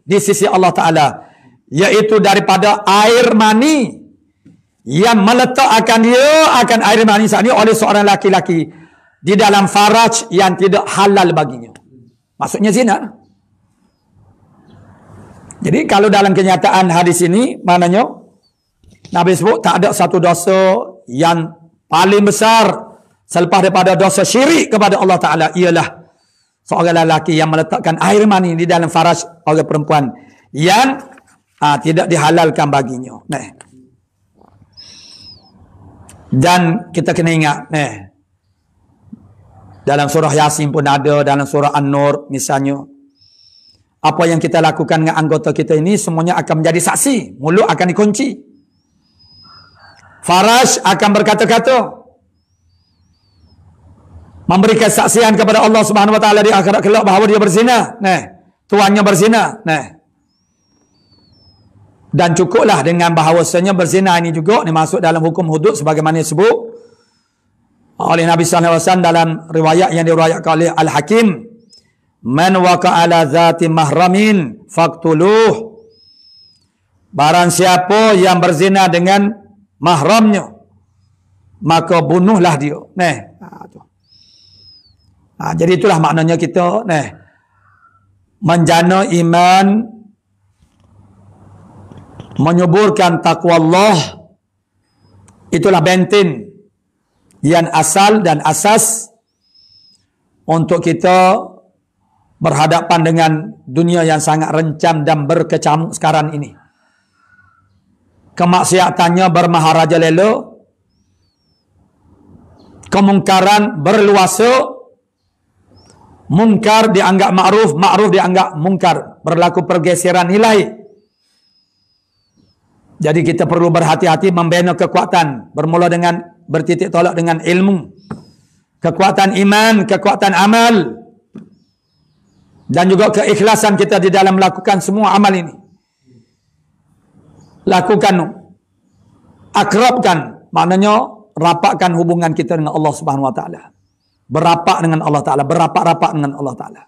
di sisi Allah Ta'ala, yaitu daripada air mani yang meletakkan akan air mani saat ini oleh seorang laki-laki di dalam faraj yang tidak halal baginya. Maksudnya zina. Jadi kalau dalam kenyataan hadis ini, maknanya Nabi sebut tak ada satu dosa yang paling besar selepas daripada dosa syirik kepada Allah Ta'ala, ialah seorang lelaki yang meletakkan air mani di dalam faraj orang perempuan yang tidak dihalalkan baginya. Dan kita kena ingat, dalam surah Yasin pun ada, dalam surah An-Nur misalnya, apa yang kita lakukan dengan anggota kita ini semuanya akan menjadi saksi. Mulut akan dikunci, faraj akan berkata-kata, memberikan saksian kepada Allah Subhanahu Wa Taala di akhirat kelak bahawa dia berzina, tuannya berzina. Dan cukuplah dengan bahawasanya berzina ini juga masuk dalam hukum hudud sebagaimana disebut oleh Nabi sallallahu alaihi wasallam dalam riwayat yang diriwayatkan oleh Al-Hakim, man waqa'a ala zati mahramin faqtuluh. Barang siapa yang berzina dengan mahramnya, maka bunuhlah dia. Jadi itulah maknanya kita menjana iman, menyuburkan takwa Allah. Itulah benteng yang asal dan asas untuk kita berhadapan dengan dunia yang sangat rencam dan berkecamuk sekarang ini. Kemaksiatannya bermaharaja lelo, kemungkaran berluasa, mungkar dianggap ma'ruf, ma'ruf dianggap mungkar, berlaku pergeseran nilai. Jadi kita perlu berhati-hati membina kekuatan, bermula dengan bertitik tolak dengan ilmu, kekuatan iman, kekuatan amal, dan juga keikhlasan kita di dalam melakukan semua amal ini. Lakukan, akrabkan, maknanya rapatkan hubungan kita dengan Allah Subhanahu wa taala. Berapak dengan Allah taala, berapak-rapak dengan Allah taala.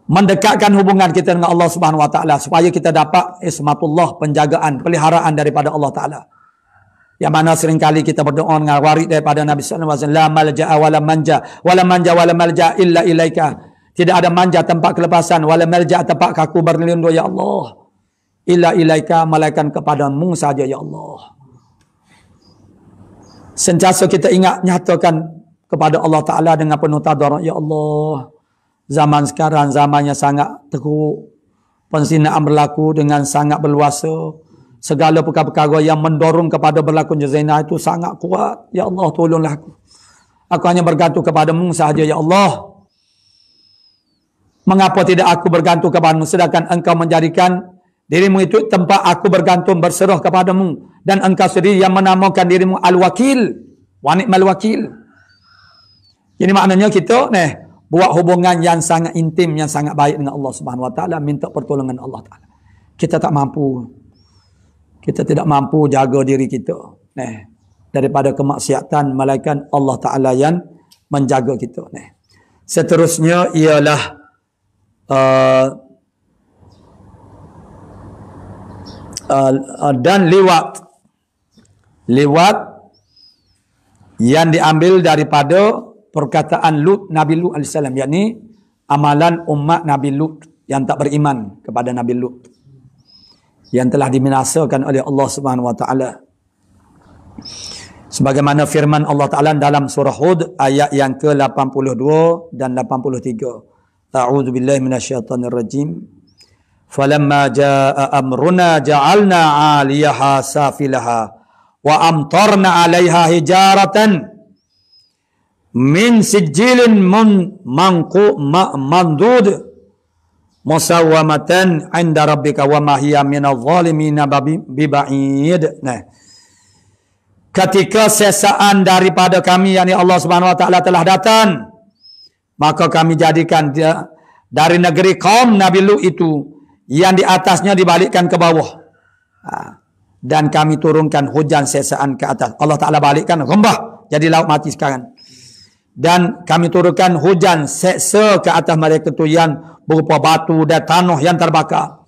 Mendekatkan hubungan kita dengan Allah Subhanahu wa taala supaya kita dapat ismatullah, penjagaan, peliharaan daripada Allah taala. Yang mana seringkali kita berdoa dengan warid daripada Nabi sallallahu alaihi wasallam, la malja'a wala manja, wala manja wala malja illa ilaika. Tidak ada manja tempat kelepasan, wala malja tempat kaku berlindung ya Allah. Illa ilaika, malaikat kepadamu saja ya Allah. Sentiasa kita ingat, nyatakan kepada Allah Ta'ala dengan penuh tadarruk, ya Allah, zaman sekarang zamannya sangat teruk, penzinaan berlaku dengan sangat berluasa, segala perkara-perkara yang mendorong kepada berlakunya zina itu sangat kuat. Ya Allah, tolonglah aku. Aku hanya bergantung kepadamu sahaja ya Allah. Mengapa tidak aku bergantung kepadamu, sedangkan engkau menjadikan dirimu itu tempat aku bergantung, berserah kepadamu, dan engkau sendiri yang menamakan dirimu Al-Wakil, wa ni'mal wakil. Jadi maknanya kita buat hubungan yang sangat intim, yang sangat baik dengan Allah Subhanahu wa taala, minta pertolongan Allah taala. Kita tak mampu. Kita tidak mampu jaga diri kita daripada kemaksiatan, melainkan Allah taala yang menjaga kita. Seterusnya ialah dan liwat yang diambil daripada perkataan Lut, Nabi Lut AS, yakni amalan umat Nabi Lut yang tak beriman kepada Nabi Lut, yang telah dibinasakan oleh Allah Subhanahu wa taala. Sebagaimana firman Allah Taala dalam surah Hud ayat yang ke-82 dan 83. A'udzu billahi minasyaitonir rajim. Falamma jaa amruna ja'alna 'aliyaha safilaha wa amtarna 'alaiha hijaratan min sijilin mandud musawwamatan 'inda rabbika wa ma hiya minadh dhalimin biba'id. Ketika sesaan daripada kami, yakni Allah Subhanahu wa taala telah datang, maka kami jadikan dia dari negeri kaum Nabi Lut itu yang di atasnya dibalikkan ke bawah, dan kami turunkan hujan sesaan ke atas. Allah Ta'ala balikkan rembah jadi laut mati sekarang, dan kami turunkan hujan seksa ke atas mereka itu yang berupa batu dan tanah yang terbakar.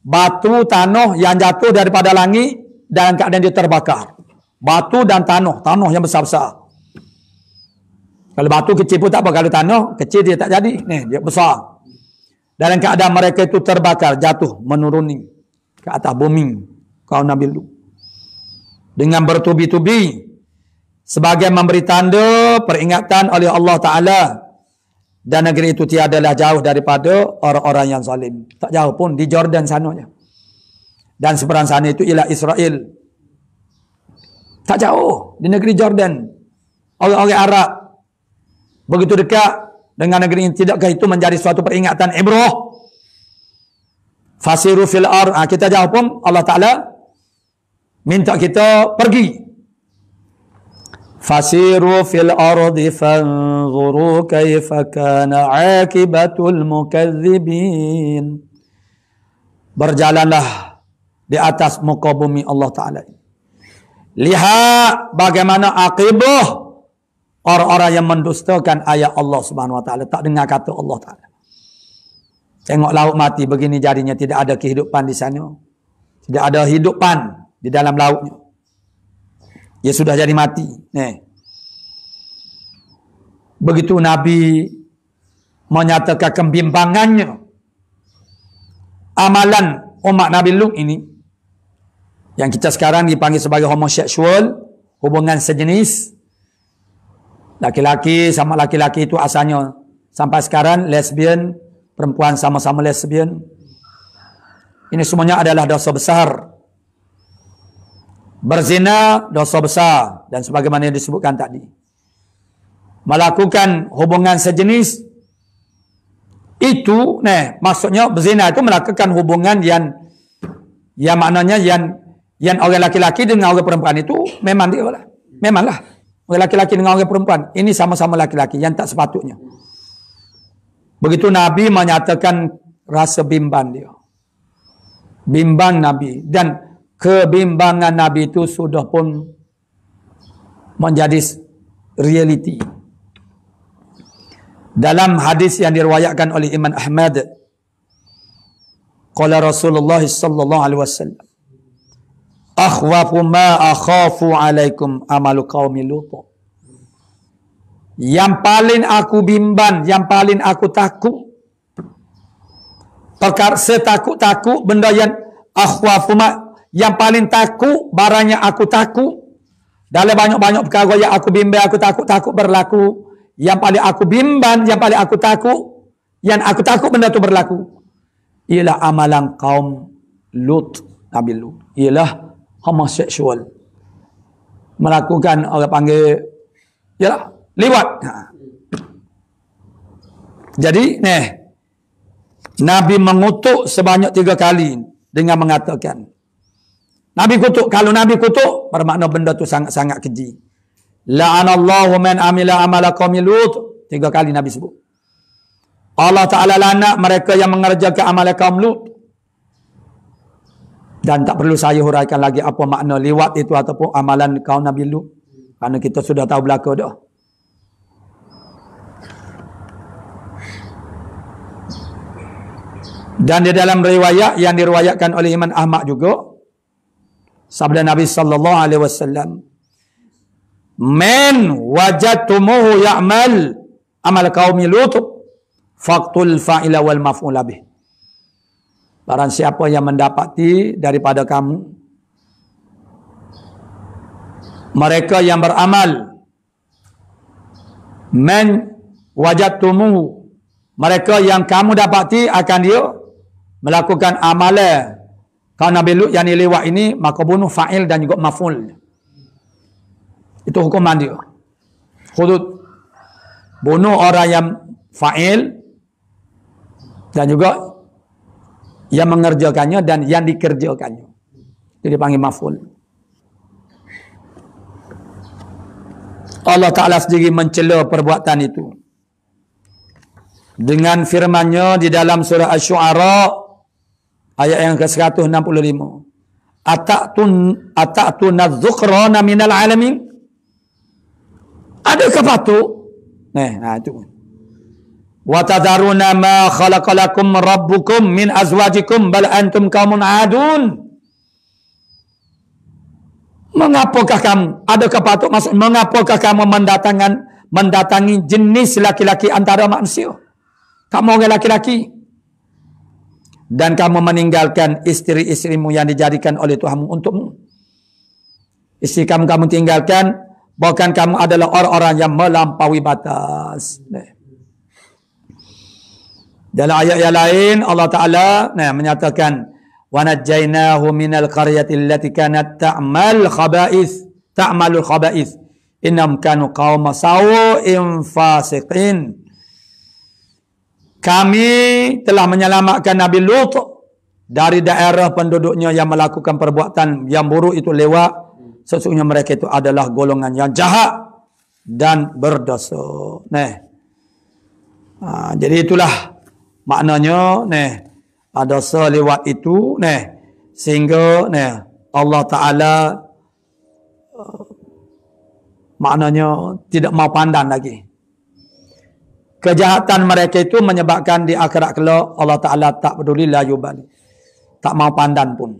Batu, tanah yang jatuh daripada langit dan keadaan dia terbakar. Batu dan tanah yang besar-besar. Kalau batu kecil pun tak apa, kalau tanah kecil dia tak jadi, dia besar. Dalam keadaan mereka itu terbakar, jatuh, menuruni ke atas bumi kaum Nabi Lut dengan bertubi-tubi sebagai memberi tanda peringatan oleh Allah Ta'ala, dan negeri itu tiadalah jauh daripada orang-orang yang zalim. Tak jauh pun, di Jordan sananya, dan seberang sana itu ialah Israel. Tak jauh, di negeri Jordan, orang-orang Arab begitu dekat dengan negeri ini. Tidakkah itu menjadi suatu peringatan ibrah? Fasiru fil ard, kita jauh pun Allah Ta'ala minta kita pergi. Fasiru fil ardi fanzuru kaifa kana akibatul mukadzibin. Berjalanlah di atas muka bumi Allah Ta'ala, Lihat bagaimana akibah orang-orang yang mendustakan ayat Allah Subhanahu wa taala, tak dengar kata Allah taala. Tengok laut mati begini jadinya, tidak ada kehidupan di sana. Tidak ada hidupan di dalam lautnya. Ia sudah jadi mati. Begitu Nabi menyatakan kebimbangannya amalan umat Nabi Lut ini, yang kita sekarang dipanggil sebagai homoseksual, hubungan sejenis laki-laki sama laki-laki, itu asalnya sampai sekarang lesbian, perempuan sama-sama lesbian. Ini semuanya adalah dosa besar. Berzina dosa besar, dan sebagaimana yang disebutkan tadi, melakukan hubungan sejenis itu, maksudnya berzina itu melakukan hubungan yang maknanya yang orang laki-laki dengan orang perempuan itu memanglah orang laki-laki dengan orang perempuan ini sama-sama laki-laki yang tak sepatutnya. Begitu Nabi menyatakan rasa bimbang dia. Bimbang Nabi, dan kebimbangan Nabi itu sudah pun menjadi realiti. Dalam hadis yang diriwayatkan oleh Imam Ahmad, qala Rasulullah sallallahu alaihi wasallam, akhwafu ma akhafu alaikum amalu qaumi Lut. Yang paling aku bimbang, yang paling aku takut, perkara setakut-takut benda yang akhwafu ma, yang paling takut barangnya aku takut dalam banyak-banyak perkara yang aku bimbang, aku takut berlaku. Yang paling aku bimbang, yang paling aku takut, yang aku takut benda itu berlaku, ialah amalan kaum Lut, Nabi Lut, ialah homoseksual, melakukan orang panggil ialah liwat. Jadi Nabi mengutuk sebanyak 3 kali dengan mengatakan, Nabi kutuk, kalau Nabi kutuk bermakna benda itu sangat-sangat keji. La'anallahu man amila amala qaumi Lut. 3 kali Nabi sebut. Allah Ta'ala laknat mereka yang mengerjakan amalan kaum Lut. Dan tak perlu saya huraikan lagi apa makna liwat itu ataupun amalan kaum Nabi Lut, kerana kita sudah tahu belaka dah. Dan di dalam riwayat yang diriwayatkan oleh Imam Ahmad juga, sabda Nabi sallallahu alaihi wasallam, "Man wajadtumuhu ya'mal amal qaumi Lut faqtul fa'ila wal maf'ula bih." Barang siapa yang mendapati daripada kamu mereka yang beramal, man wajadtumuhu, mereka yang kamu dapati akan dia melakukan amalan kaum Nabi Lut yang lewat ini, maka bunuh fa'il dan juga maf'ul. Itu hukuman dia. Hudud. Bunuh orang yang fa'il dan juga yang mengerjakannya dan yang dikerjakannya. Jadi dipanggil maf'ul. Allah Ta'ala sendiri mencela perbuatan itu dengan firman-Nya di dalam surah Asy-Syu'ara ayat yang ke-165. Ata'tuna dzukhrana minal alamin. Adakah patut? Itu. Wa tadharuna ma khalaqalakum rabbukum min azwajikum bal antum qaumun adun. Mengapakah kamu? Adakah patut maksud mengapakah kamu mendatangi jenis laki-laki antara manusia? Kamu orang laki-laki dan kamu meninggalkan isteri-istrimu yang dijadikan oleh Tuhanmu untukmu. Isteri kamu tinggalkan, bahkan kamu adalah orang-orang yang melampaui batas. Dalam ayat yang lain Allah Ta'ala menyatakan, wa najjaynahu minal qaryati allati kanat ta'malul khaba'ith innahum kanu qauma sawin fasiqin. Kami telah menyelamatkan Nabi Lut dari daerah penduduknya yang melakukan perbuatan yang buruk itu lewat. Sesungguhnya mereka itu adalah golongan yang jahat dan berdosa. Jadi itulah maknanya dosa lewat itu sehingga Allah Ta'ala maknanya tidak mau pandan lagi. Kejahatan mereka itu menyebabkan di akhirat kelak Allah Ta'ala tak peduli, la yubali. Tak mau pandan pun.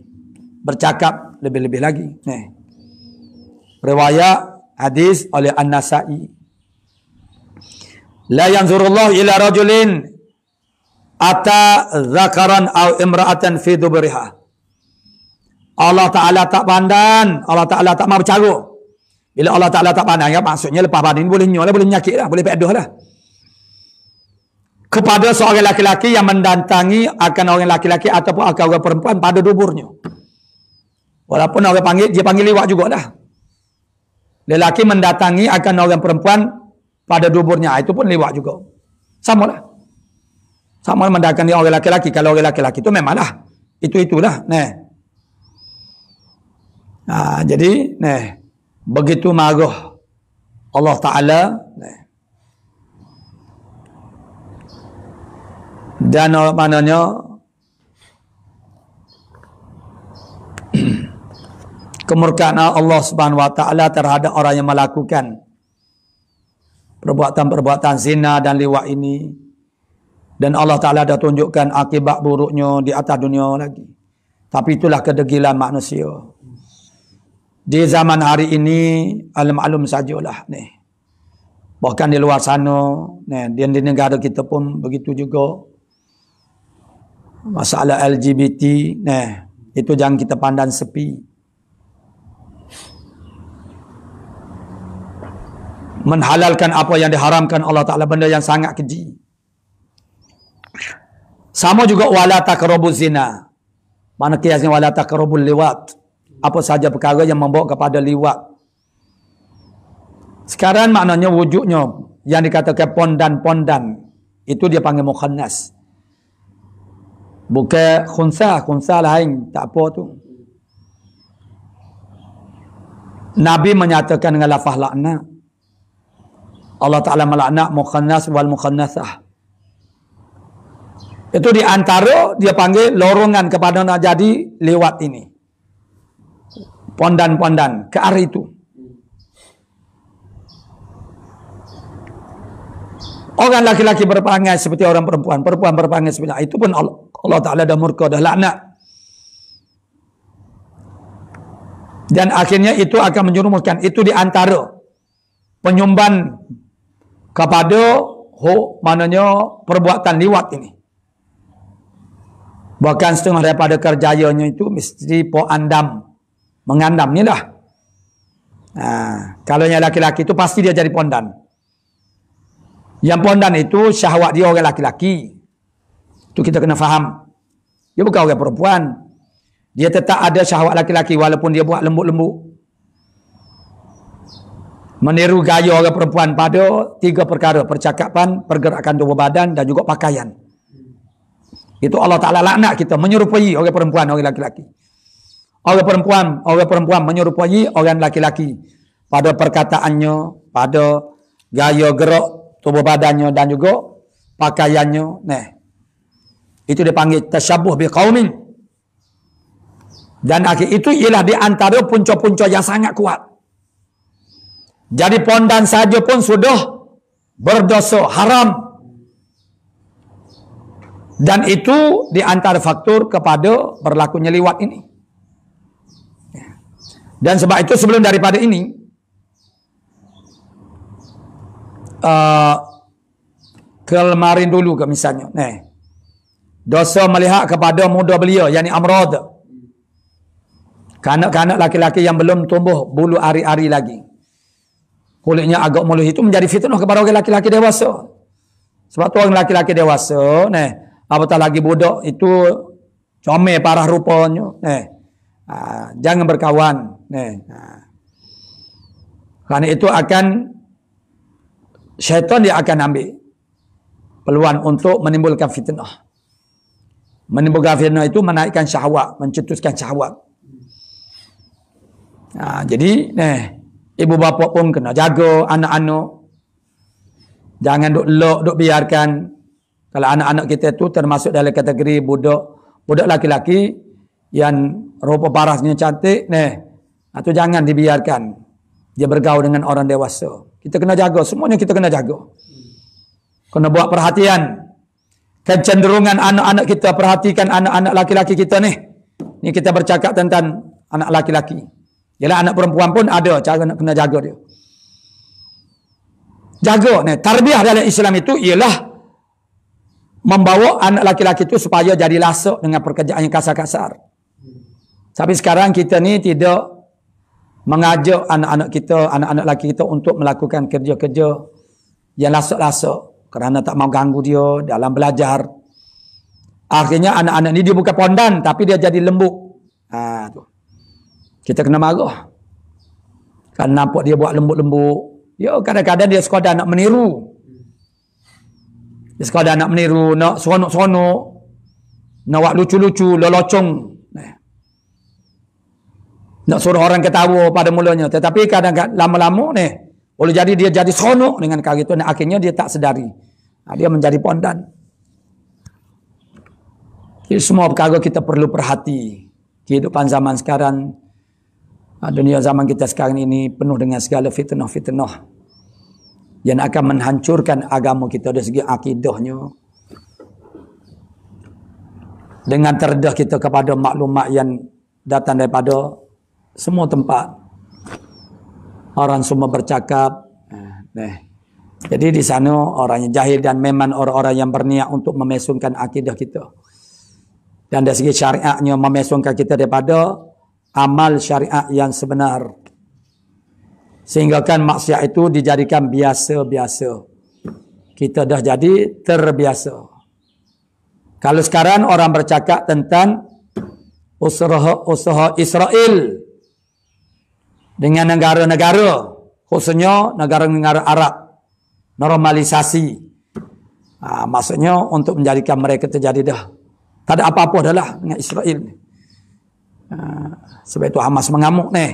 Bercakap lebih-lebih lagi. Riwayat hadis oleh An-Nasa'i. La yanzurullah ila rajulin ata zakaran aw imra'atan fi dubriha. Allah Ta'ala tak pandan, Allah Ta'ala tak mau bercaruk. Bila Allah Ta'ala tak pandang, ya maksudnya lepas badan boleh nyol, boleh menyakit lah, boleh pedoh lah. Kepada seorang laki-laki yang mendatangi akan orang laki-laki ataupun akan orang perempuan pada duburnya. Walaupun orang panggil, dia panggil liwat jugalah. Lelaki mendatangi akan orang perempuan pada duburnya, itu pun liwat juga. Sama lah. Sama mendatangi orang laki-laki. Kalau orang laki-laki itu memanglah. Itu-itulah. Jadi, begitu marah Allah Ta'ala. Dan maknanya kemurkaan Allah Subhanahu Wa Ta'ala terhadap orang yang melakukan perbuatan-perbuatan zina dan liwat ini. Dan Allah Ta'ala dah tunjukkan akibat buruknya di atas dunia lagi. Tapi itulah kedegilan manusia. Di zaman hari ini, alum-alum sajalah. Bahkan di luar sana, di negara kita pun begitu juga. Masalah LGBT, itu jangan kita pandang sepi. Menhalalkan apa yang diharamkan Allah Ta'ala, benda yang sangat keji. Sama juga wala taqrabuz zina. Mana kiasnya wala taqrabul liwat. Apa saja perkara yang membawa kepada liwat. Sekarang maknanya wujudnya yang dikatakan pondan-pondan, itu dia panggil mukhannas. Bukan khunsa lain, tak apa tu. Nabi menyatakan dengan lafaz laknat. Allah Ta'ala melaknat mukhannas wal mukhannathah. Itu di antara dia panggil lorongan kepada nak jadi lewat ini. Pondan-pondan ke arah itu. Orang laki-laki berperangai seperti orang perempuan, perempuan berperangai seperti itu pun Allah Ta'ala dah murka, dah laknat. Dan akhirnya itu akan menjerumuskan, itu di antara penyumban kepada maknanya perbuatan liwat ini. Bahkan setengah daripada kerjanya itu mesti andam, mengandam ni lah. Kalau yang laki-laki itu pasti dia jadi pondan. Yang pondan itu syahwat dia orang laki-laki. Itu kita kena faham. Dia bukan orang perempuan. Dia tetap ada syahwat laki-laki walaupun dia buat lembut-lembut. Meniru gaya orang perempuan pada 3 perkara. Percakapan, pergerakan tubuh badan dan juga pakaian. Itu Allah Ta'ala laknat kita. Menyerupai orang perempuan, orang laki-laki. Orang perempuan menyerupai orang laki-laki. Pada perkataannya, pada gaya gerak tubuh badannya dan juga pakaiannya. Itu dipanggil tasyabuh biqaumin. Dan akhir itu ialah di antara punca-punca yang sangat kuat. Jadi pondan saja pun sudah berdosa, haram. Dan itu di antara faktor kepada berlakunya liwat ini. Dan sebab itu sebelum daripada ini, kemarin dulu ke misalnya, dosa melihat kepada muda belia, yakni amrad. Kanak-kanak laki-laki yang belum tumbuh bulu ari-ari lagi. Kulitnya agak mulus itu menjadi fitnah kepada orang laki-laki dewasa. Sebab tu orang laki-laki dewasa, apatah lagi budak itu comel parah rupanya. Jangan berkawan. Kerana itu akan syaitan dia akan ambil peluang untuk menimbulkan fitnah. Menimbulkan fitnah itu menaikkan syahwat, mencetuskan syahwat. Jadi, ibu bapa pun kena jaga anak-anak. Jangan duk biarkan. Kalau anak-anak kita itu termasuk dalam kategori budak laki-laki yang rupa parasnya cantik, itu jangan dibiarkan. Dia bergaul dengan orang dewasa. Kita kena jaga. Semuanya kita kena jaga. Kena buat perhatian. Kecenderungan anak-anak kita, perhatikan anak-anak laki-laki kita ni. Ni kita bercakap tentang anak laki-laki. Yalah, anak perempuan pun ada cara nak kena jaga dia. Jaga ni. Tarbiyah dalam Islam itu ialah membawa anak laki-laki itu supaya jadi lasak dengan pekerjaan yang kasar-kasar. Tapi sekarang kita ni tidak mengajak anak-anak kita, anak-anak laki kita untuk melakukan kerja-kerja yang lasak-lasak. Kerana tak mau ganggu dia dalam belajar. Akhirnya anak-anak ni dia bukan pondan, tapi dia jadi lembut. Tu. Kita kena marah. Kan nampak dia buat lembut-lembut. Ya, kadang-kadang dia sekadar nak meniru. Dia sekadar nak meniru, nak seronok-seronok. Nak buat lucu-lucu, lelocong. Nak suruh orang ketawa pada mulanya. Tetapi kadang-kadang lama-lama ni, boleh jadi dia jadi seronok dengan kali itu. Dan akhirnya dia tak sedari. Dia menjadi pondan. Jadi semua perkara kita perlu perhati. Kehidupan zaman sekarang, dunia zaman kita sekarang ini penuh dengan segala fitnah-fitnah yang akan menghancurkan agama kita dari segi akidahnya. Dengan terdedah kita kepada maklumat yang datang daripada semua tempat. Orang semua bercakap. Jadi di sana orang yang jahil dan memang orang-orang yang berniat untuk memesongkan akidah kita. Dan dari segi syariatnya memesongkan kita daripada amal syariat yang sebenar. Sehingga kan maksiat itu dijadikan biasa-biasa. Kita dah jadi terbiasa. Kalau sekarang orang bercakap tentang usaha Israel dengan negara-negara, khususnya negara-negara Arab, normalisasi. Maksudnya untuk menjadikan mereka terjadi dah tak ada apa-apa dah lah dengan Israel. Sebab itu Hamas mengamuk ni.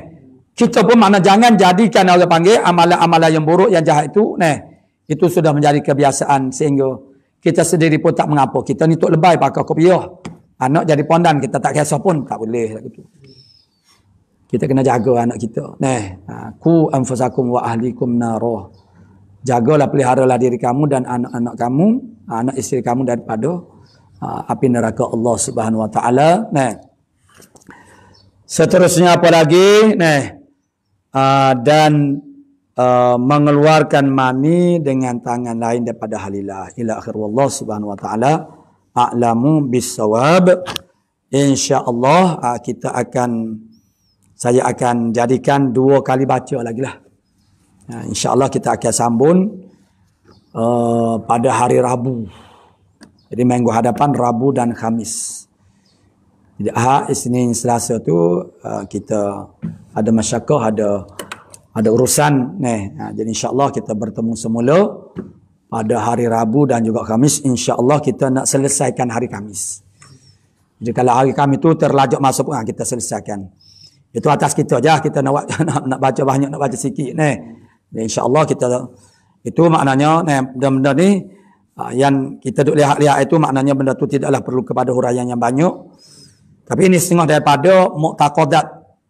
Kita pun mana jangan jadikan orang panggil amalan-amalan yang buruk, yang jahat itu itu sudah menjadi kebiasaan sehingga kita sendiri pun tak mengapa. Kita ni tok lebay pakai kopiah. Anak jadi pondan kita tak kisah pun tak boleh gitu. Kita kena jaga anak kita. Ku anfusakum wa ahlikum narah. Jagalah, peliharalah diri kamu dan anak-anak kamu, anak isteri kamu daripada api neraka Allah Subhanahu Wa Taala. Seterusnya apa lagi? Dan mengeluarkan mani dengan tangan lain daripada halilah. Ila akhir wallahu Subhanahu Wa Taala a'lamu bis-shawab. Insya-Allah saya akan jadikan 2 kali baca lagi lah. InsyaAllah kita akan sambung pada hari Rabu. Jadi minggu hadapan Rabu dan Khamis. Jadi Ahad, Isnin, Selasa tu kita ada masyarakat, ada urusan. Jadi insyaAllah kita bertemu semula pada hari Rabu dan juga Khamis. InsyaAllah kita nak selesaikan hari Khamis. Jadi kalau hari Khamis tu terlajak masuk, kita selesaikan. Itu atas kita je. Kita nak baca banyak, nak baca sikit. InsyaAllah kita, itu maknanya benda-benda ni yang kita duk lihat-lihat itu maknanya benda tu tidaklah perlu kepada huraian yang banyak. Tapi ini setengah daripada mu'taqadat,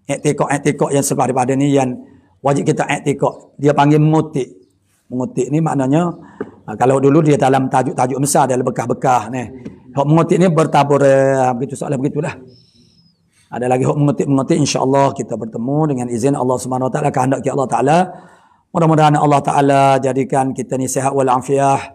i'tiqad yang sebab daripada ni yang wajib kita i'tiqad. Dia panggil mengutik. Mengutik ni maknanya kalau dulu dia dalam tajuk-tajuk besar dalam bekah-bekah ni. Hak mengutik ni bertabur begitu, soalan begitulah. Ada lagi hak mengutik insya-Allah kita bertemu dengan izin Allah Subhanahu Wa Taala, kehendak Allah Taala. Mudah-mudahan Allah Ta'ala jadikan kita ni sihat walafiat,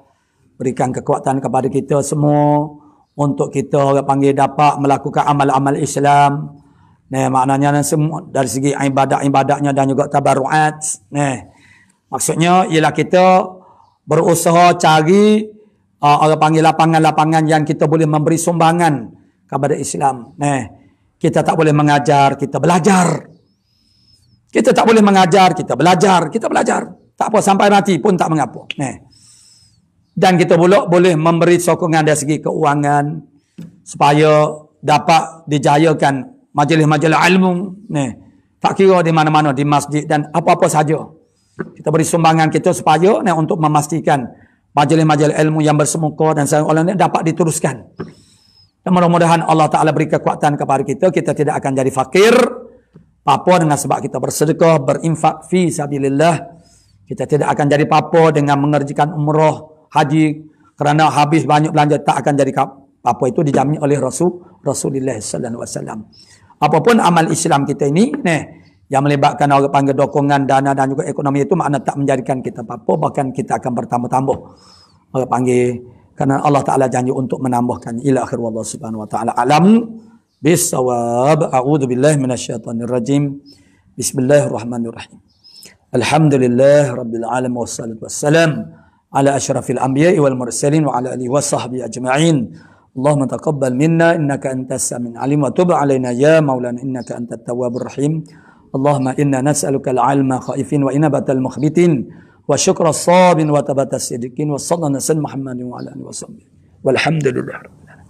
berikan kekuatan kepada kita semua untuk kita orang panggil dapat melakukan amal-amal Islam. Maknanya semua dari segi ibadat-ibadatnya dan juga tabarruat. Maksudnya ialah kita berusaha cari orang panggil lapangan-lapangan yang kita boleh memberi sumbangan kepada Islam. Kita tak boleh mengajar, kita belajar. Kita tak boleh mengajar, kita belajar. Tak apa, sampai mati pun tak mengapa. Dan kita pula boleh memberi sokongan dari segi keuangan supaya dapat dijayakan majlis-majlis ilmu. Tak kira di mana-mana, di masjid dan apa-apa saja. Kita beri sumbangan kita supaya untuk memastikan majlis-majlis ilmu yang bersemuka dan orang dapat diteruskan. Dan mudah-mudahan Allah Ta'ala beri kekuatan kepada kita. Kita tidak akan jadi fakir. apa dengan sebab kita bersedekah, berinfak fi sabilillah. Kita tidak akan jadi apa dengan mengerjakan umrah, haji, kerana habis banyak belanja tak akan jadi apa. Itu dijamin oleh Rasulullah sallallahu alaihi wasallam. Apapun amal Islam kita ini, yang melibatkan orang panggil dokongan dana dan juga ekonomi itu makna tak menjadikan kita apa, bahkan kita akan bertambah-tambah. Orang panggil kerana Allah Taala janji untuk menambahkan ila akhir wallahu subhanahu wa taala alam bisawab. A'udzu billahi minasyaitonir rajim. Bismillahirrahmanirrahim. Alhamdulillah rabbil alamin wassalatu wassalam ala asyrafil anbiya'i wal mursalin wa ala alihi washabbihi ajma'in. Allahumma taqabbal minna innaka antas samiul alim wa tub alaina ya maulana innaka antat tawwabur rahim. Allahumma inna nas'aluka al-'ilma khaifin wa inabatal mukhbitin wa syukra as-sabin wa tabatas sidiqin wa sallallahu alaihi Muhammadin wa ala alihi washabbihi. Walhamdulillah rabbil alamin.